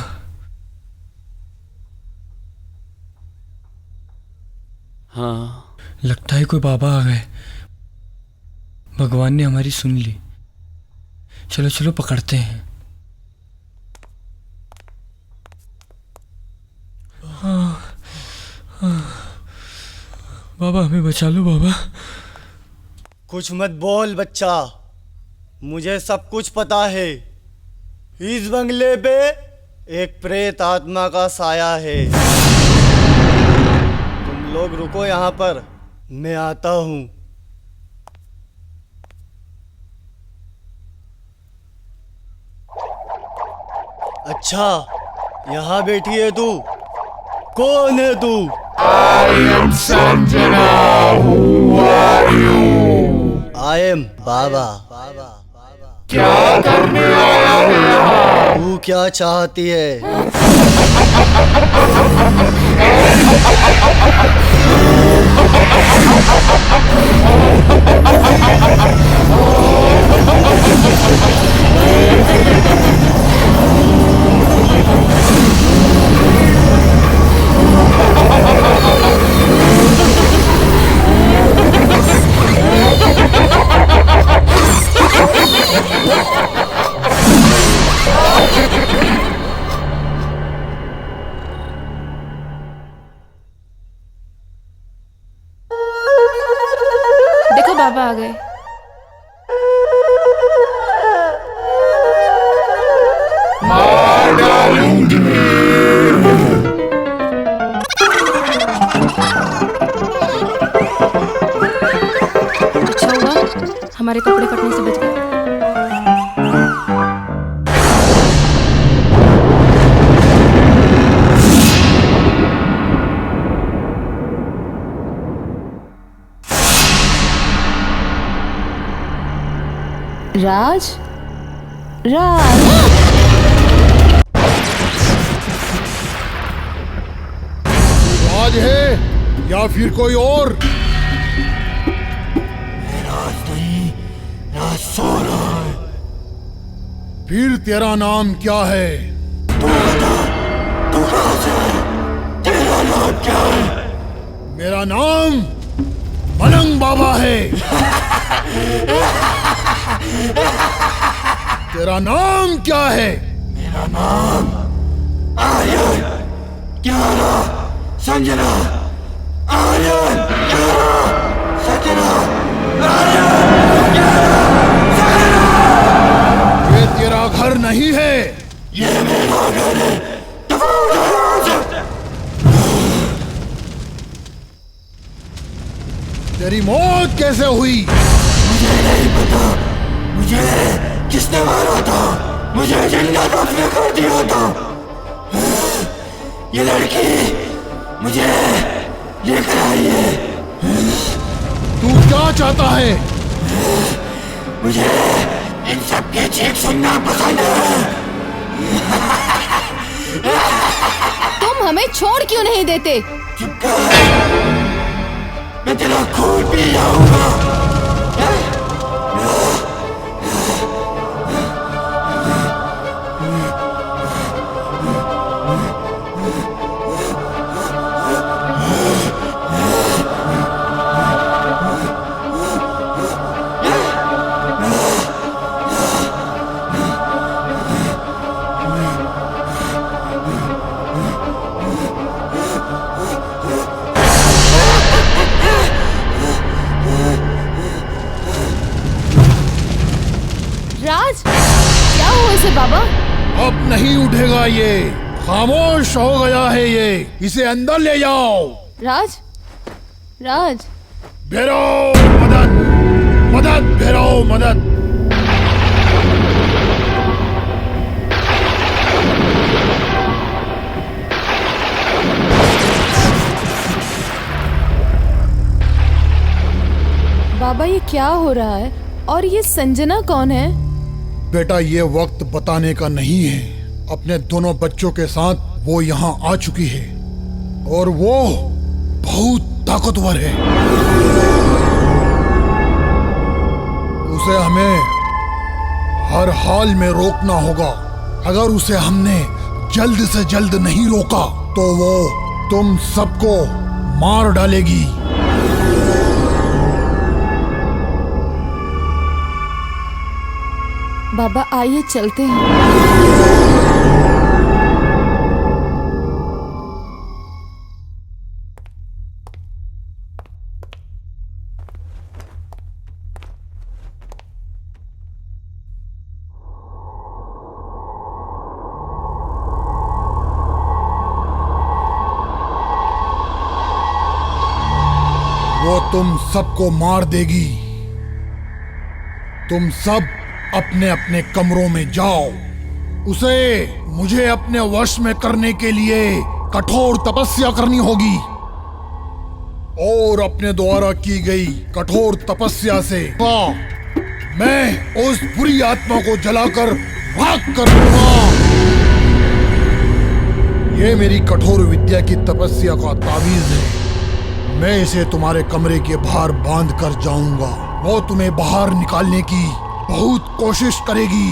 हाँ, लगता है कोई बाबा आ गए। भगवान ने हमारी सुन ली। चलो चलो पकड़ते हैं। बाबा हमें बचा लो बाबा। कुछ मत बोल बच्चा, मुझे सब कुछ पता है। इस बंगले पे एक प्रेत आत्मा का साया है। तुम लोग रुको यहाँ पर, मैं आता हूँ। अच्छा, यहाँ बैठी है तू? कौन है तू? I am Sanjana. Who are you? I am बाबा। क्या करने आया है यहाँ? तू क्या चाहती है? देखो बाबा आ गए। अच्छा हुआ हमारे कपड़े फटने से बच गए। राज, राज, राज है या फिर कोई और? राज नहीं, राज सो रहा है। फिर तेरा नाम क्या है? तू बता, तू राज है, तेरा नाम क्या है? मेरा नाम मलंग बाबा है। तेरा नाम क्या है? मेरा नाम आर्यन 11 संजना। आर्यन 11 संजना। आर्यन 11 संजना। ये तेरा घर नहीं है। ये मेरा घर है। तेरी मौत कैसे हुई? मुझे नहीं पता। मुझे किसने मारा था? मुझे जिंदा दफन कर दिया था। ये लड़की मुझे लेकर आई है। तू क्या चाहता है? मुझे इन सब के चीख सुनना पसंद है। तुम हमें छोड़ क्यों नहीं देते? चुप कर। तेरा खून पी जाऊंगा। राज, क्या हुआ इसे बाबा? अब नहीं उठेगा ये, खामोश हो गया है ये, इसे अंदर ले जाओ। राज, राज। भैरव मदद, मदद भैरव मदद। बाबा ये क्या हो रहा है? और ये संजना कौन है? बेटा ये वक्त बताने का नहीं है। अपने दोनों बच्चों के साथ वो यहाँ आ चुकी है और वो बहुत ताकतवर है। उसे हमें हर हाल में रोकना होगा। अगर उसे हमने जल्द से जल्द नहीं रोका तो वो तुम सबको मार डालेगी। बाबा आइए चलते हैं। वो तुम सबको मार देगी। तुम सब अपने अपने कमरों में जाओ। उसे मुझे अपने वश में करने के लिए कठोर तपस्या करनी होगी और अपने द्वारा की गई कठोर तपस्या से मैं उस बुरी आत्मा को जलाकर राख कर दूंगा। ये मेरी कठोर विद्या की तपस्या का तावीज है। मैं इसे तुम्हारे कमरे के बाहर बांध कर जाऊंगा। वो तुम्हें बाहर निकालने की बहुत कोशिश करेगी।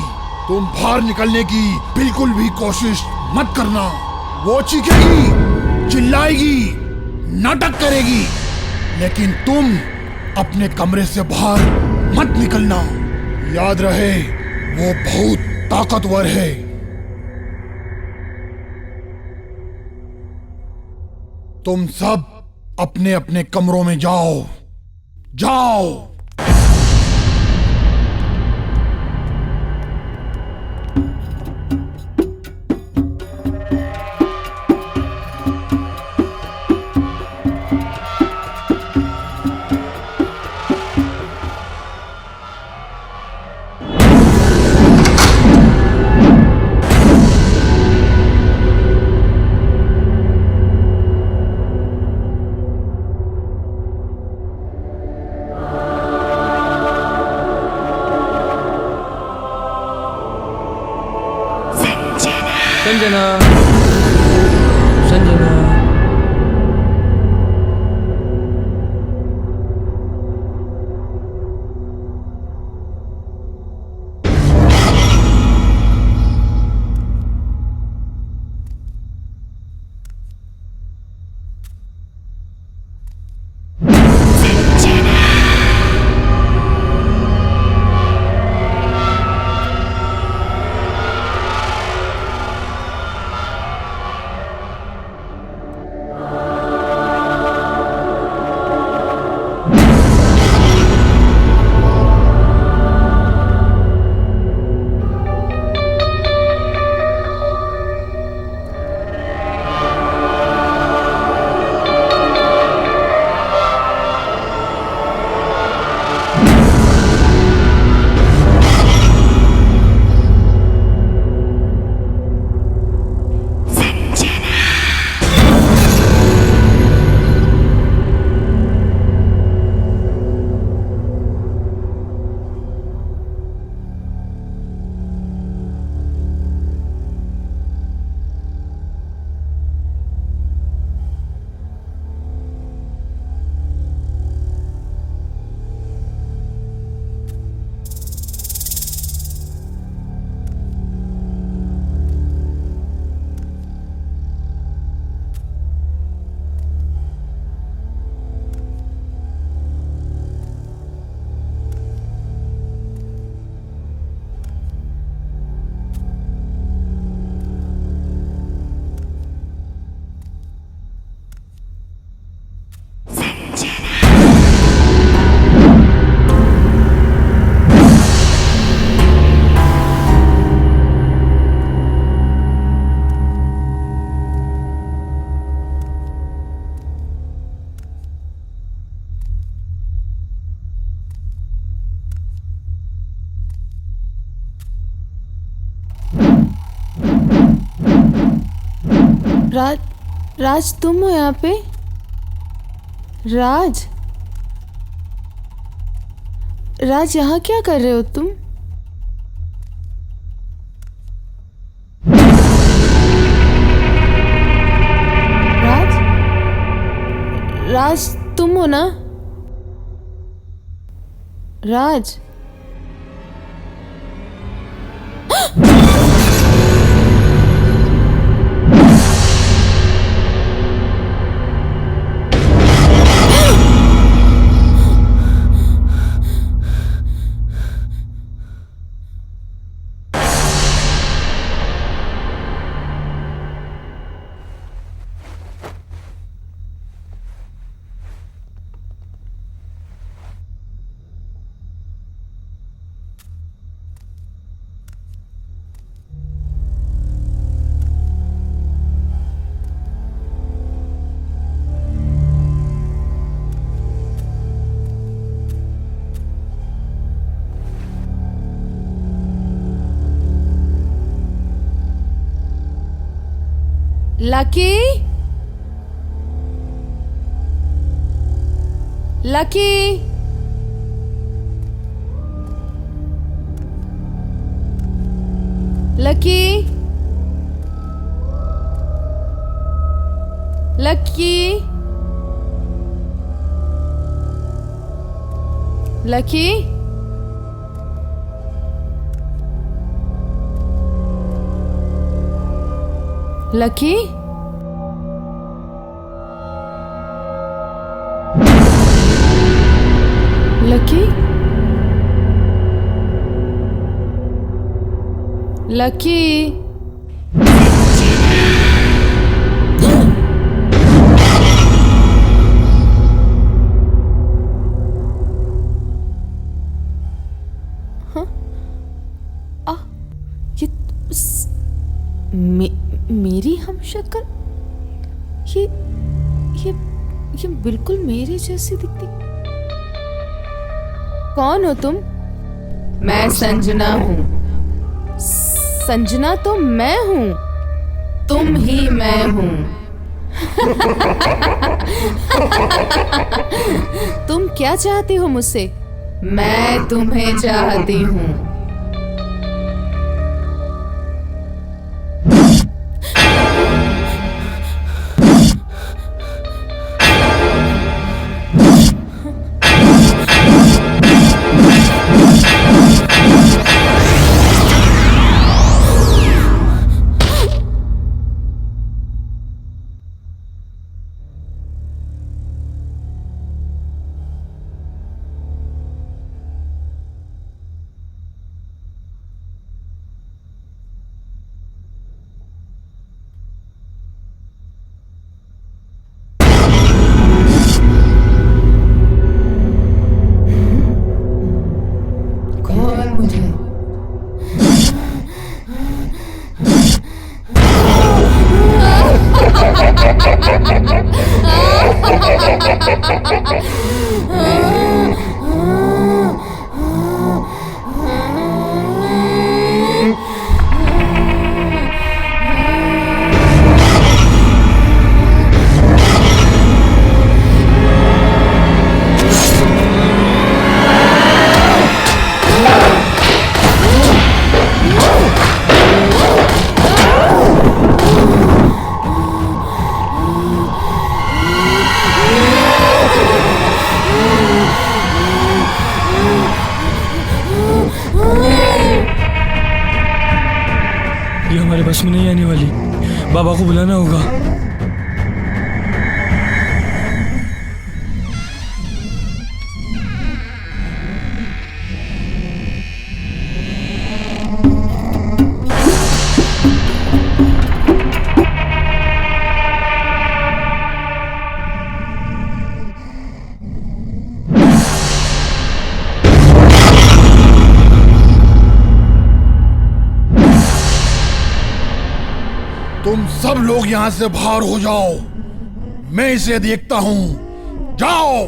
तुम बाहर निकलने की बिल्कुल भी कोशिश मत करना। वो चीखेगी, चिल्लाएगी, नाटक करेगी, लेकिन तुम अपने कमरे से बाहर मत निकलना। याद रहे वो बहुत ताकतवर है। तुम सब अपने अपने कमरों में जाओ, जाओ। संजना, संजना। राज तुम हो यहाँ पे? राज यहाँ क्या कर रहे हो तुम? राज तुम हो ना? Raj Lucky Lucky Lucky Lucky Lucky Lucky Lucky Lucky हाँ? ये मेरी हम शक्ल ये बिल्कुल मेरे जैसी दिखती। कौन हो तुम? मैं संजना हूँ। संजना तो मैं हूँ, तुम ही मैं हूँ। तुम क्या चाहती हो मुझसे? मैं तुम्हें चाहती हूँ। ये हमारे बस में नहीं आने वाली, बाबा को बुलाना होगा। तुम सब लोग यहां से बाहर हो जाओ, मैं इसे देखता हूं। जाओ।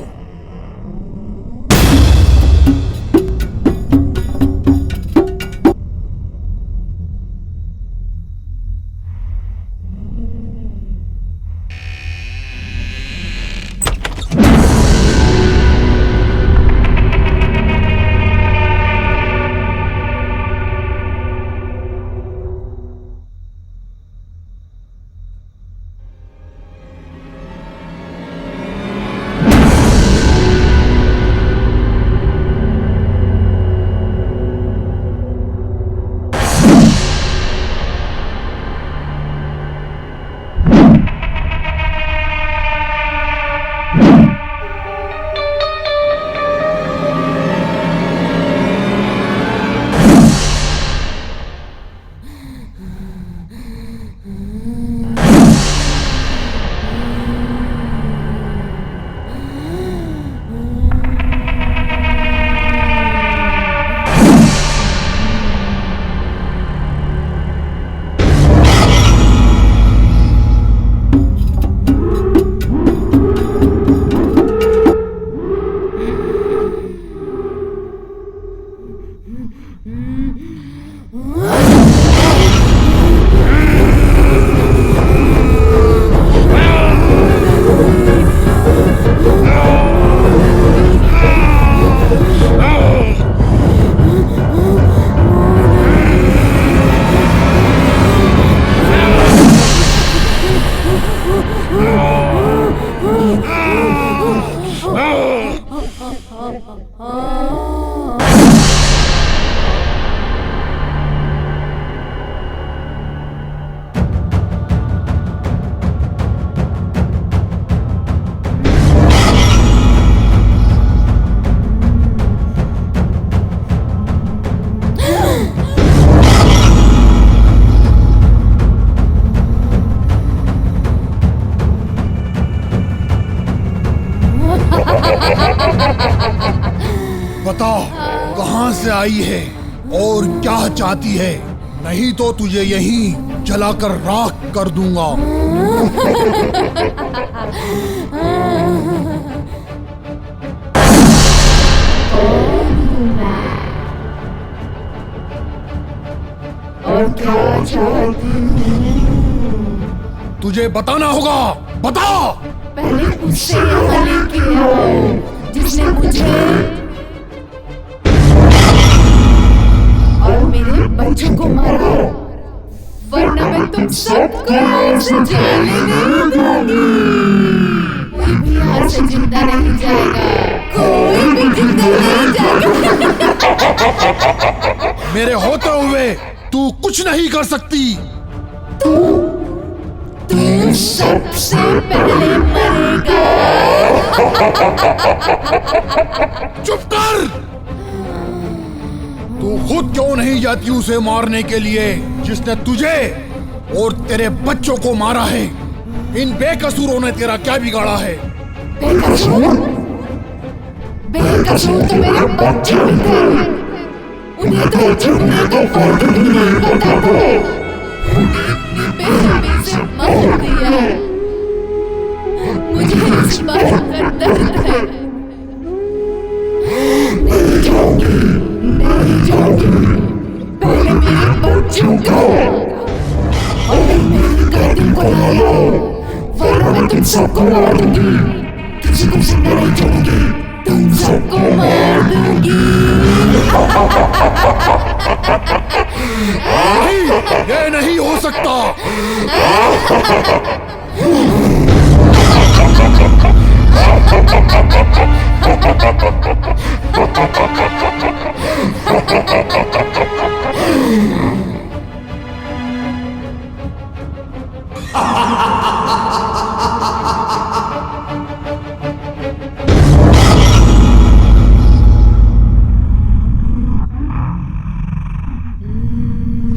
बता कहां से आई है और क्या चाहती है, नहीं तो तुझे यहीं जलाकर राख कर दूंगा। और क्या चाहती तुझे बताना होगा, बता। पहले उससे यहाँ लेके आओ जिसने मुझे और मेरे बच्चों को मारा, वरना मैं तुम सबको यहाँ से जाने नहीं दूंगी। कोई भी यहाँ से जिंदा नहीं जाएगा, कोई भी जिंदा नहीं जाएगा। मेरे होते हुए तू कुछ नहीं कर सकती। तू सबसे पहले मरेगा। चुप कर। तू खुद क्यों नहीं जाती उसे मारने के लिए जिसने तुझे और तेरे बच्चों को मारा है? इन बेकसूरों ने तेरा क्या बिगाड़ा है? बेकसूर? बेकसूर तो मेरे बच्चे भी थे। उन्हें तो जिंदगी का फर्क भी नहीं पता था। बेरहमी से मार दिया। मुझे इस बात का दर्द है। नहीं जाऊंगी। पहले मेरे बच्चों को और मेरे कातिल को लाया, वरना मैं तुम सबको मार दूंगी। किसी को जिंदा नहीं छोड़ूंगी, तुम सबको मार दूंगी। नहीं, ये नहीं हो सकता।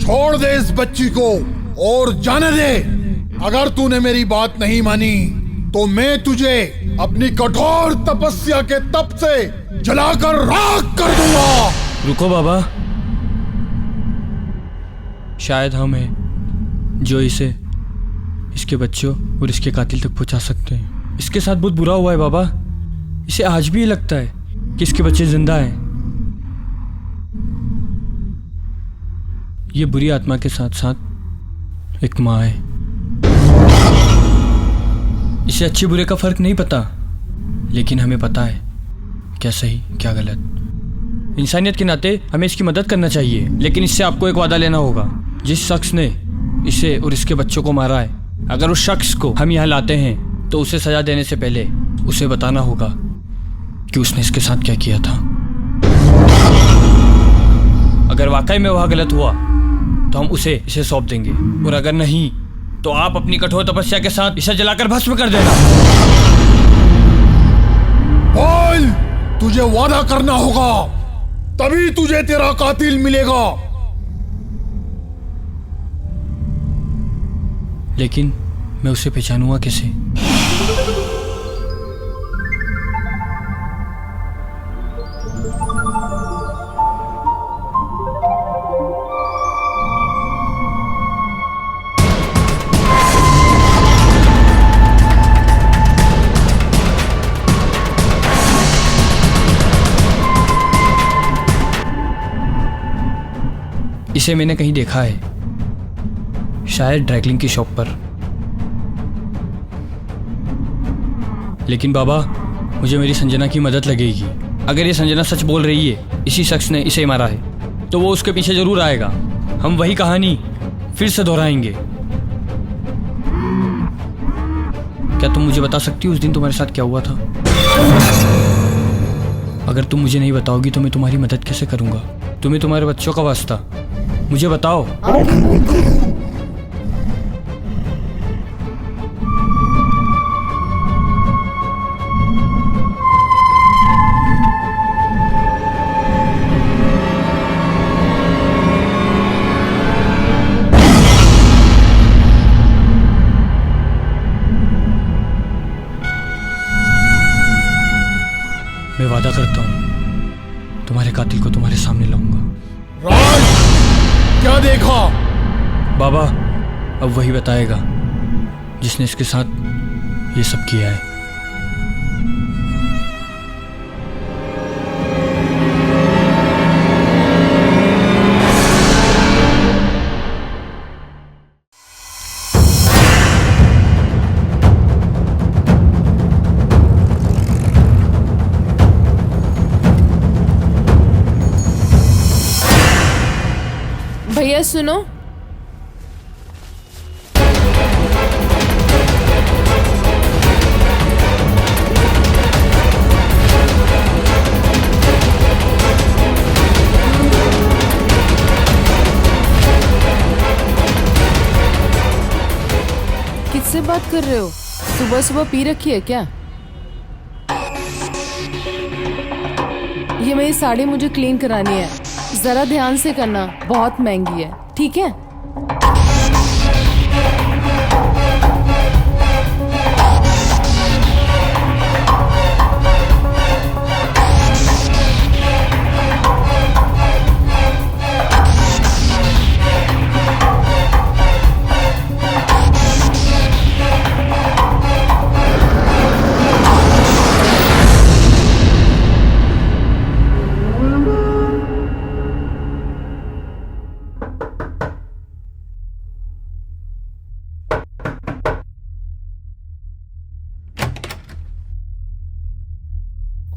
छोड़ दे इस बच्ची को और जाने दे। अगर तूने मेरी बात नहीं मानी तो मैं तुझे अपनी कठोर तपस्या के तप से जलाकर राख कर दूंगा। रुको बाबा, शायद हम हैं जो इसे, इसके बच्चों और इसके कातिल तक पहुंचा सकते हैं। इसके साथ बहुत बुरा हुआ है बाबा। इसे आज भी लगता है कि इसके बच्चे जिंदा हैं। ये बुरी आत्मा के साथ साथ एक माँ है। इसे अच्छे बुरे का फर्क नहीं पता, लेकिन हमें पता है क्या सही क्या गलत। इंसानियत के नाते हमें इसकी मदद करना चाहिए, लेकिन इससे आपको एक वादा लेना होगा। जिस शख्स ने इसे और इसके बच्चों को मारा है, अगर उस शख्स को हम यहाँ लाते हैं तो उसे सजा देने से पहले उसे बताना होगा कि उसने इसके साथ क्या किया था। अगर वाकई में वह गलत हुआ तो हम इसे सौंप देंगे, और अगर नहीं तो आप अपनी कठोर तपस्या के साथ इसे जलाकर भस्म कर देना। बोल, तुझे वादा करना होगा, तभी तुझे तेरा कातिल मिलेगा। लेकिन मैं उसे पहचानूंगा कैसे? इसे मैंने कहीं देखा है, शायद ड्राइक्लिंग की शॉप पर। लेकिन बाबा, मुझे मेरी संजना की मदद लगेगी। अगर ये संजना सच बोल रही है, इसी शख्स ने इसे मारा है, तो वो उसके पीछे जरूर आएगा। हम वही कहानी फिर से दोहराएंगे। क्या तुम मुझे बता सकती हो उस दिन तुम्हारे साथ क्या हुआ था? अगर तुम मुझे नहीं बताओगी तो मैं तुम्हारी मदद कैसे करूँगा? तुम्हें तुम्हारे बच्चों का वास्ता, मुझे बताओ। मैं वादा करता हूँ तुम्हारे कातिल को तुम्हारे सामने लाऊंगा। राज, क्या देखा? बाबा अब वही बताएगा जिसने इसके साथ ये सब किया है। भैया सुनो, किससे बात कर रहे हो? सुबह सुबह पी रखी है क्या? ये मेरी साड़ी मुझे क्लीन करानी है, जरा ध्यान से करना, बहुत महंगी है, ठीक है?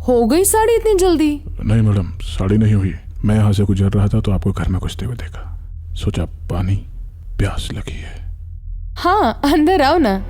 हो गई साड़ी इतनी जल्दी? नहीं मैडम, साड़ी नहीं हुई। मैं यहाँ से गुजर रहा था तो आपको घर में घुसते हुए देखा, सोचा पानी प्यास लगी है। हाँ, अंदर आओ ना।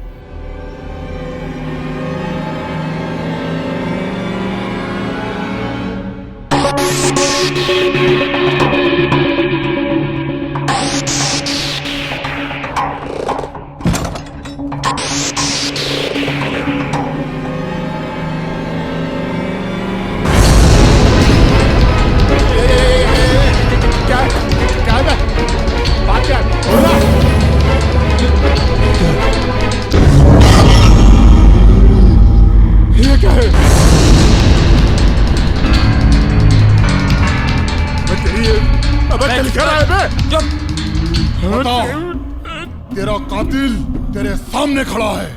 तेरा कातिल तेरे सामने खड़ा है।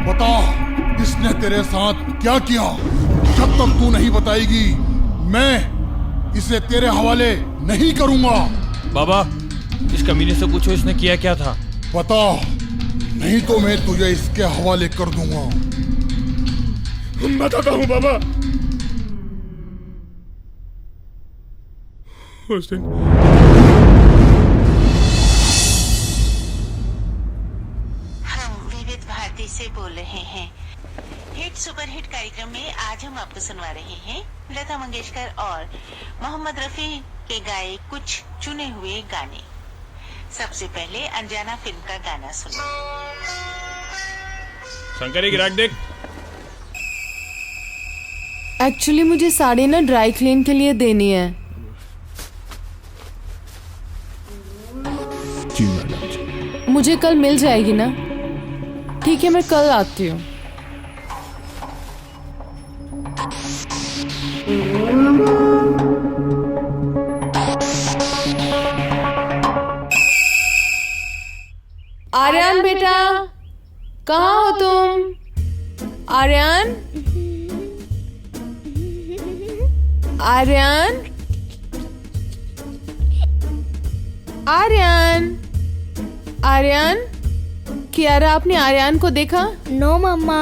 बता, इसने तेरे साथ क्या किया? जब तक तू नहीं बताएगी मैं इसे तेरे हवाले नहीं करूंगा। बाबा, इस कमीने से पूछो इसने किया क्या था। बता, नहीं तो मैं तुझे इसके हवाले कर दूंगा। बताता हूँ बाबा। उस दिन हम विविध भारती से बोल रहे हैं। हिट सुपर हिट कार्यक्रम में आज हम आपको सुनवा रहे हैं लता मंगेशकर और मोहम्मद रफी के गाए कुछ चुने हुए गाने। सबसे पहले अनजाना फिल्म का गाना सुनो। शंकरी गिराक देख। एक्चुअली मुझे साड़ी ना ड्राई क्लीन के लिए देनी है। जी मैडम जी। मुझे कल मिल जाएगी ना? ठीक है, मैं कल आती हूँ। आर्यन बेटा, कहाँ हो तुम? आर्यन, आर्यन, आर्यन, आर्यन, कियारा, आपने आर्यन को देखा? नो मम्मा।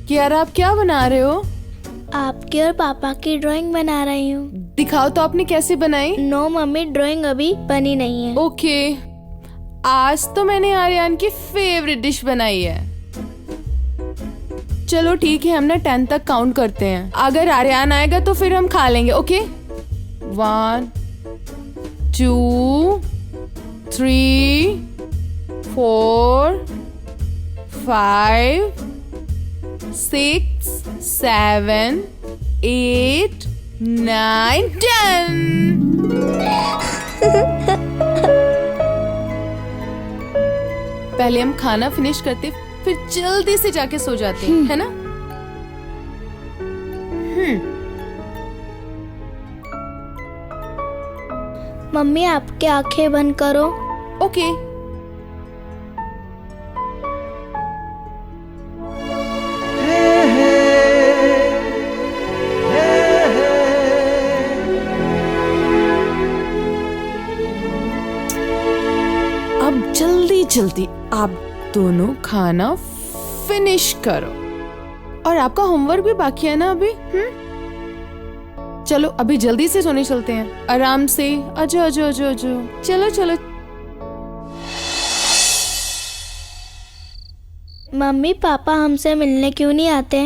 कियारा, आप क्या बना रहे हो? आपके और पापा की ड्राइंग बना रही हूँ। दिखाओ तो आपने कैसे बनाई? नो मम्मी, ड्राइंग अभी बनी नहीं है। ओके, आज तो मैंने आर्यन की फेवरेट डिश बनाई है। चलो ठीक है, हम ना 10 तक काउंट करते हैं। अगर आर्यन आएगा तो फिर हम खा लेंगे। ओके 1 2 3 4 5 6 7 8 9 10। पहले हम खाना फिनिश करते, फिर जल्दी से जाके सो जाते हैं, है ना? मम्मी आपकी आंखें बंद करो। ओके। अब जल्दी जल्दी आप दोनों खाना फिनिश करो। और आपका होमवर्क भी बाकी है ना अभी? चलो अभी जल्दी से सोने चलते हैं, आराम से। अजो अजो अजो अजो, चलो चलो। मम्मी पापा हमसे मिलने क्यों नहीं आते?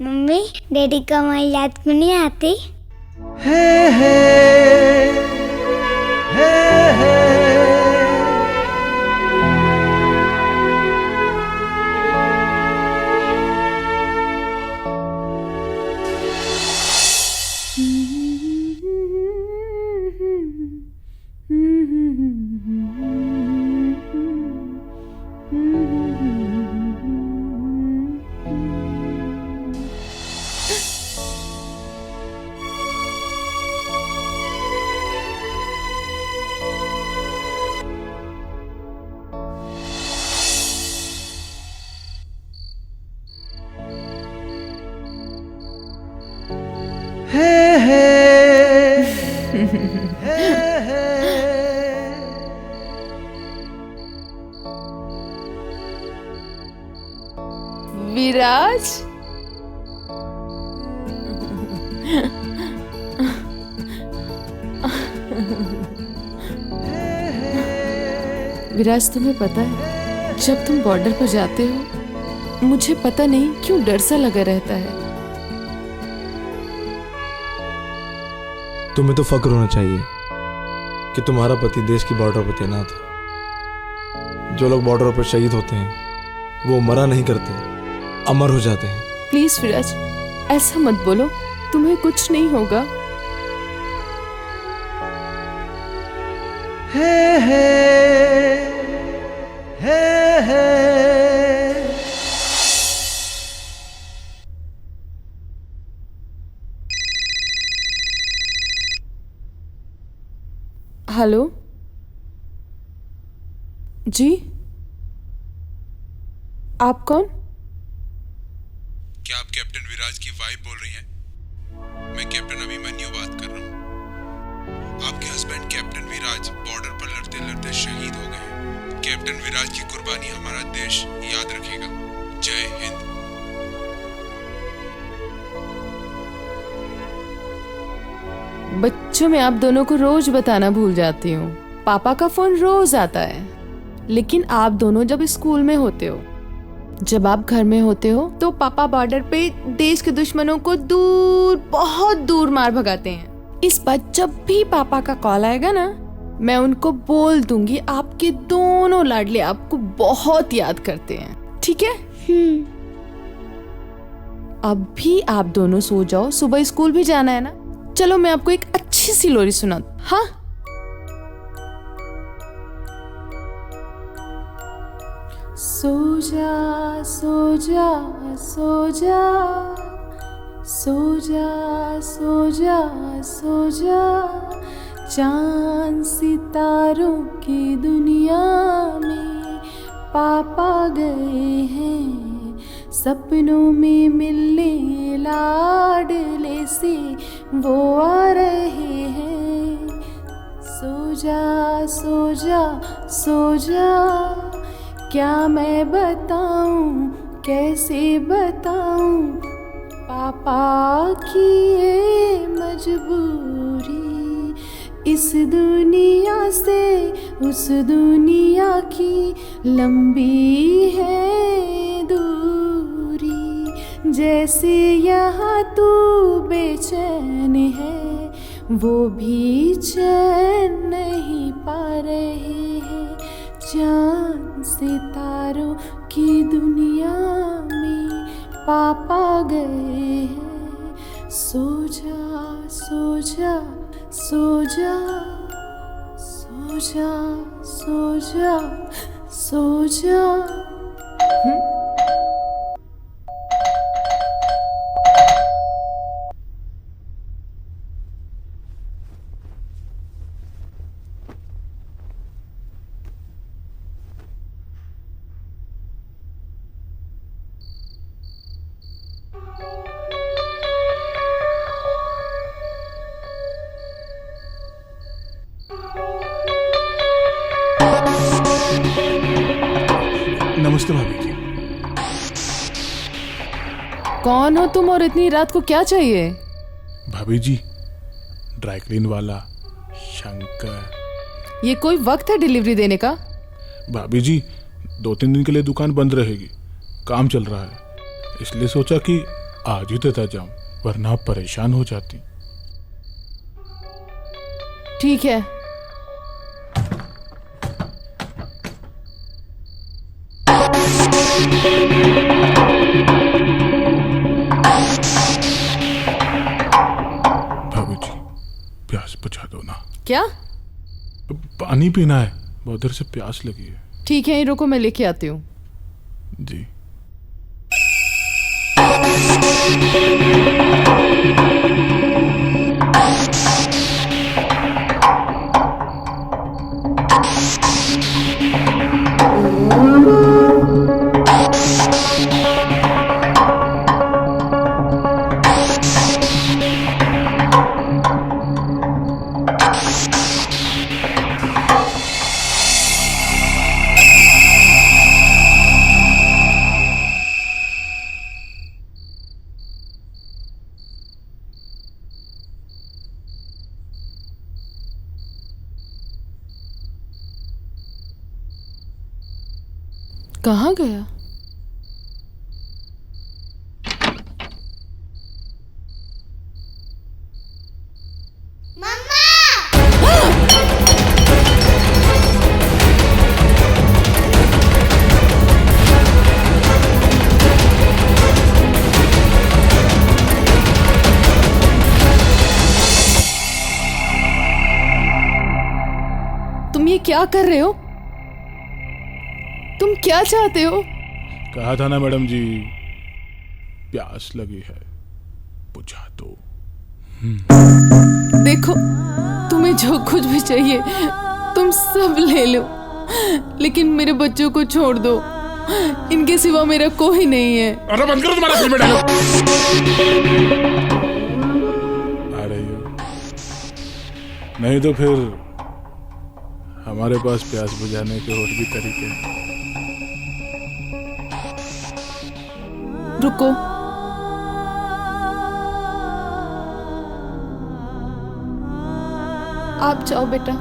मम्मी डैडी को हमारी याद क्यों नहीं आती? विराज, विराज तुम्हें पता है, जब तुम बॉर्डर पर जाते हो मुझे पता नहीं क्यों डर सा लगा रहता है। तुम्हें तो फक्र होना चाहिए कि तुम्हारा पति देश की बॉर्डर पर तैनात है। जो लोग बॉर्डर पर शहीद होते हैं वो मरा नहीं करते, अमर हो जाते हैं। प्लीज विराज, ऐसा मत बोलो, तुम्हें कुछ नहीं होगा। हेलो जी, आप कौन? क्या आप कैप्टन विराज की वाइफ बोल रही हैं? मैं कैप्टन अभिमन्यु बात कर रहा हूँ। आपके हस्बैंड कैप्टन विराज बॉर्डर पर लड़ते लड़ते शहीद हो गए हैं। कैप्टन विराज की कुर्बानी हमारा देश याद रखेगा। जय हिंद। बच्चों, मैं आप दोनों को रोज बताना भूल जाती हूँ। पापा का फोन रोज आता है, लेकिन आप दोनों जब स्कूल में होते हो, जब आप घर में होते हो, तो पापा बॉर्डर पे देश के दुश्मनों को दूर, बहुत दूर मार भगाते हैं। इस बार जब भी पापा का कॉल आएगा ना, मैं उनको बोल दूंगी आपके दोनों लाडले आपको बहुत याद करते हैं। ठीक है? अब भी आप दोनों सो जाओ, सुबह स्कूल भी जाना है ना। चलो मैं आपको एक अच्छी सी लोरी सुनाती हूँ। हाँ, सो जा सो जा सो जा सो जा सो जा सो जा, चांद सितारों की दुनिया में पापा गए हैं, सपनों में मिलने लाडले से वो आ रहे हैं। सो जा सो जा सो जा, क्या मैं बताऊं, कैसे बताऊं पापा की ये मजबूरी, इस दुनिया से उस दुनिया की लंबी है दूरी। जैसे यहाँ तू बेचैन है वो भी चैन नहीं पा रहे हैं। चांद सितारों की दुनिया में पापा गए हैं। सो जा सो जा सो जा सो जा सो जा सो जा। नमस्ते भाभी जी। कौन हो तुम और इतनी रात को क्या चाहिए? भाभी जी, ड्राई क्लीन वाला शंकर। ये कोई वक्त है डिलीवरी देने का? भाभी जी, 2-3 दिन के लिए दुकान बंद रहेगी, काम चल रहा है, इसलिए सोचा कि आज ही देता जाऊं, वरना आप परेशान हो जाती। ठीक है। भाभी जी, प्यास बुझा दो ना। क्या? पानी पीना है, बहुत देर से प्यास लगी है। ठीक है, रुको मैं लेके आती हूँ। जी। कहाँ गया? तुम ये क्या कर रहे हो? तुम क्या चाहते हो? कहा था ना मैडम जी, प्यास लगी है, बुझा दो। देखो, तुम्हें जो कुछ भी चाहिए तुम सब ले लो, लेकिन मेरे बच्चों को छोड़ दो। इनके सिवा मेरा कोई नहीं है। अरे बंद करो तुम्हारा फिल्म डायलॉग। आ रही हो? नहीं तो फिर हमारे पास प्यास बुझाने के और भी तरीके हैं। रुको, आप जाओ बेटा।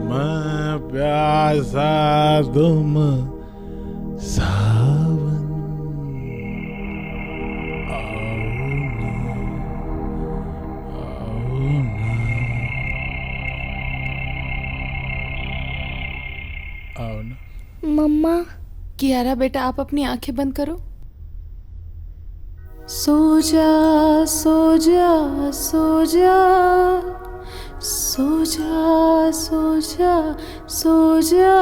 मैं प्यासा तुम सावन, आओ ना। मम्मा। कियारा बेटा, आप अपनी आंखें बंद करो। सो जा सो जा सो जा सो जा सो जा सो जा।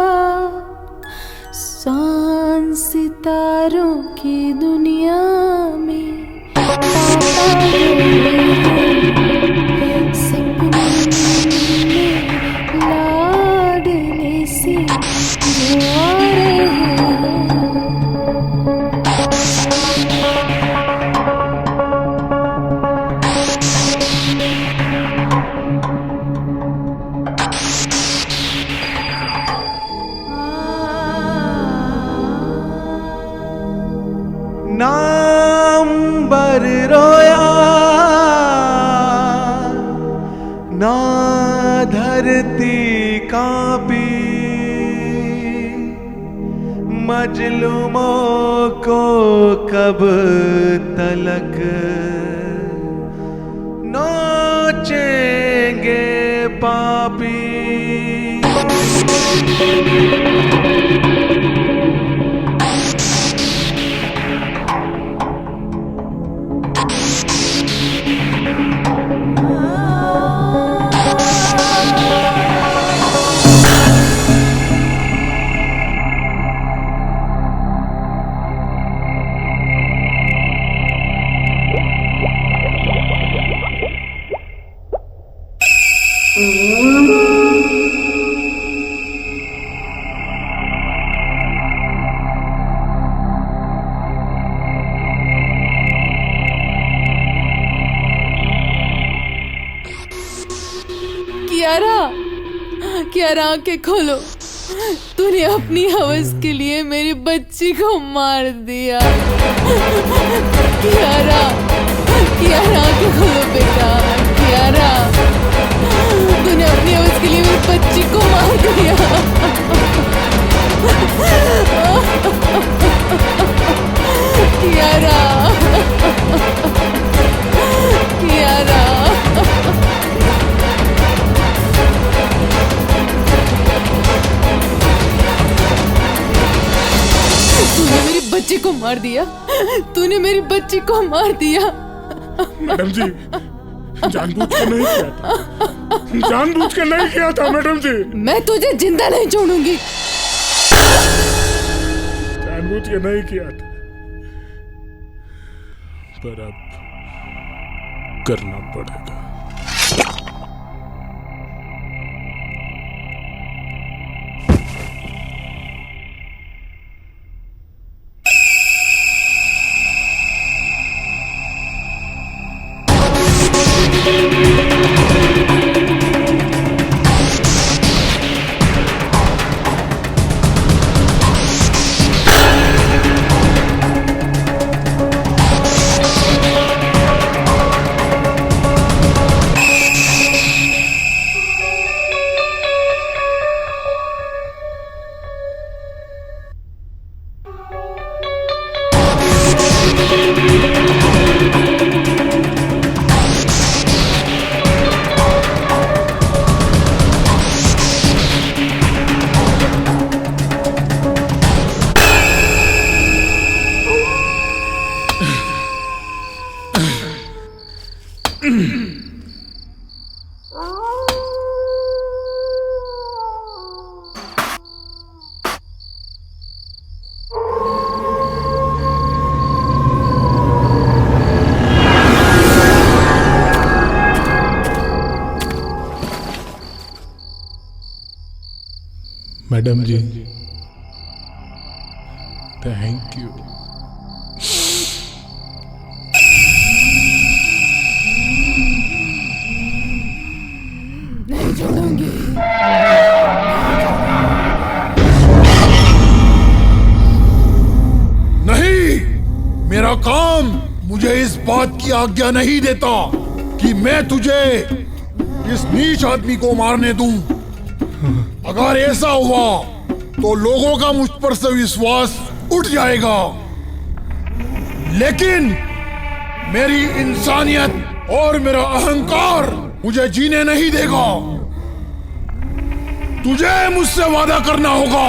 चांद सितारों की दुनिया में सपने में लाडले से जो आ रहे हैं। नाम बर रोया ना धरती कांपी मजलूमों को कब तलक नोचेंगे पापी। कियारा आंखें खोलो, तूने अपनी हवस के लिए मेरी बच्ची को मार दिया। कियारा आंखें खोलो बेटा, कियारा तूने अपनी हवस के लिए मेरी बच्ची को मार दिया। कियारा तूने मेरी बच्ची को मार दिया, तूने मेरी बच्ची को मार दिया। मैडम जी जानबूझ के नहीं किया था, जानबूझ के नहीं किया था मैडम जी। मैं तुझे जिंदा नहीं छोड़ूंगी। जानबूझ के नहीं किया था, पर अब करना पड़ेगा। Madam ji thank you. नहीं छोड़ूंगी। नहीं, मेरा काम मुझे इस बात की आज्ञा नहीं देता कि मैं तुझे इस नीच आदमी को मारने दूं। अगर ऐसा हुआ तो लोगों का मुझ पर से विश्वास उठ जाएगा, लेकिन मेरी इंसानियत और मेरा अहंकार मुझे जीने नहीं देगा। तुझे मुझसे वादा करना होगा,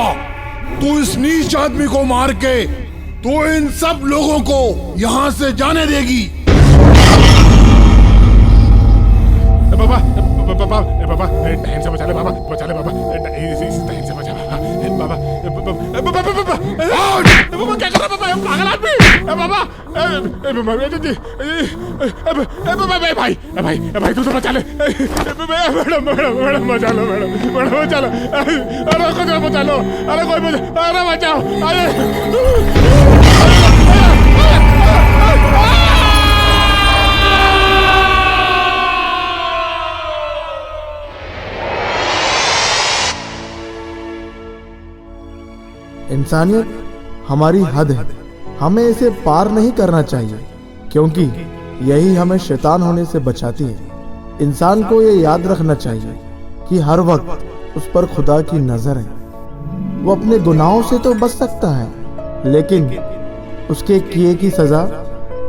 तू इस नीच आदमी को मार के तू इन सब लोगों को यहां से जाने देगी। बाबा बाबा बाबा डायन से बचा ले बाबा, बचा ले बाबा, डायन से बचा बाबा। बाबा क्या कर रहा बाबा, पागल आदमी बाबा। भाई भाई भाई तू तो बचा ले। मैडम मैडम मैडम बचा लो, मैडम मैडम बचा लो। अरे कुछ बचा लो, अरे कोई बचा, अरे बचाओ, अरे इंसानियत हमारी हद है, हमें इसे पार नहीं करना चाहिए, क्योंकि यही हमें शैतान होने से बचाती है। इंसान को ये याद रखना चाहिए कि हर वक्त उस पर खुदा की नजर है। वो अपने गुनाहों से तो बच सकता है, लेकिन उसके किए की सजा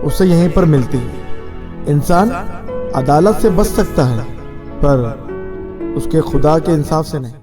उसे यहीं पर मिलती है। इंसान अदालत से बच सकता है, पर उसके खुदा के इंसाफ से नहीं।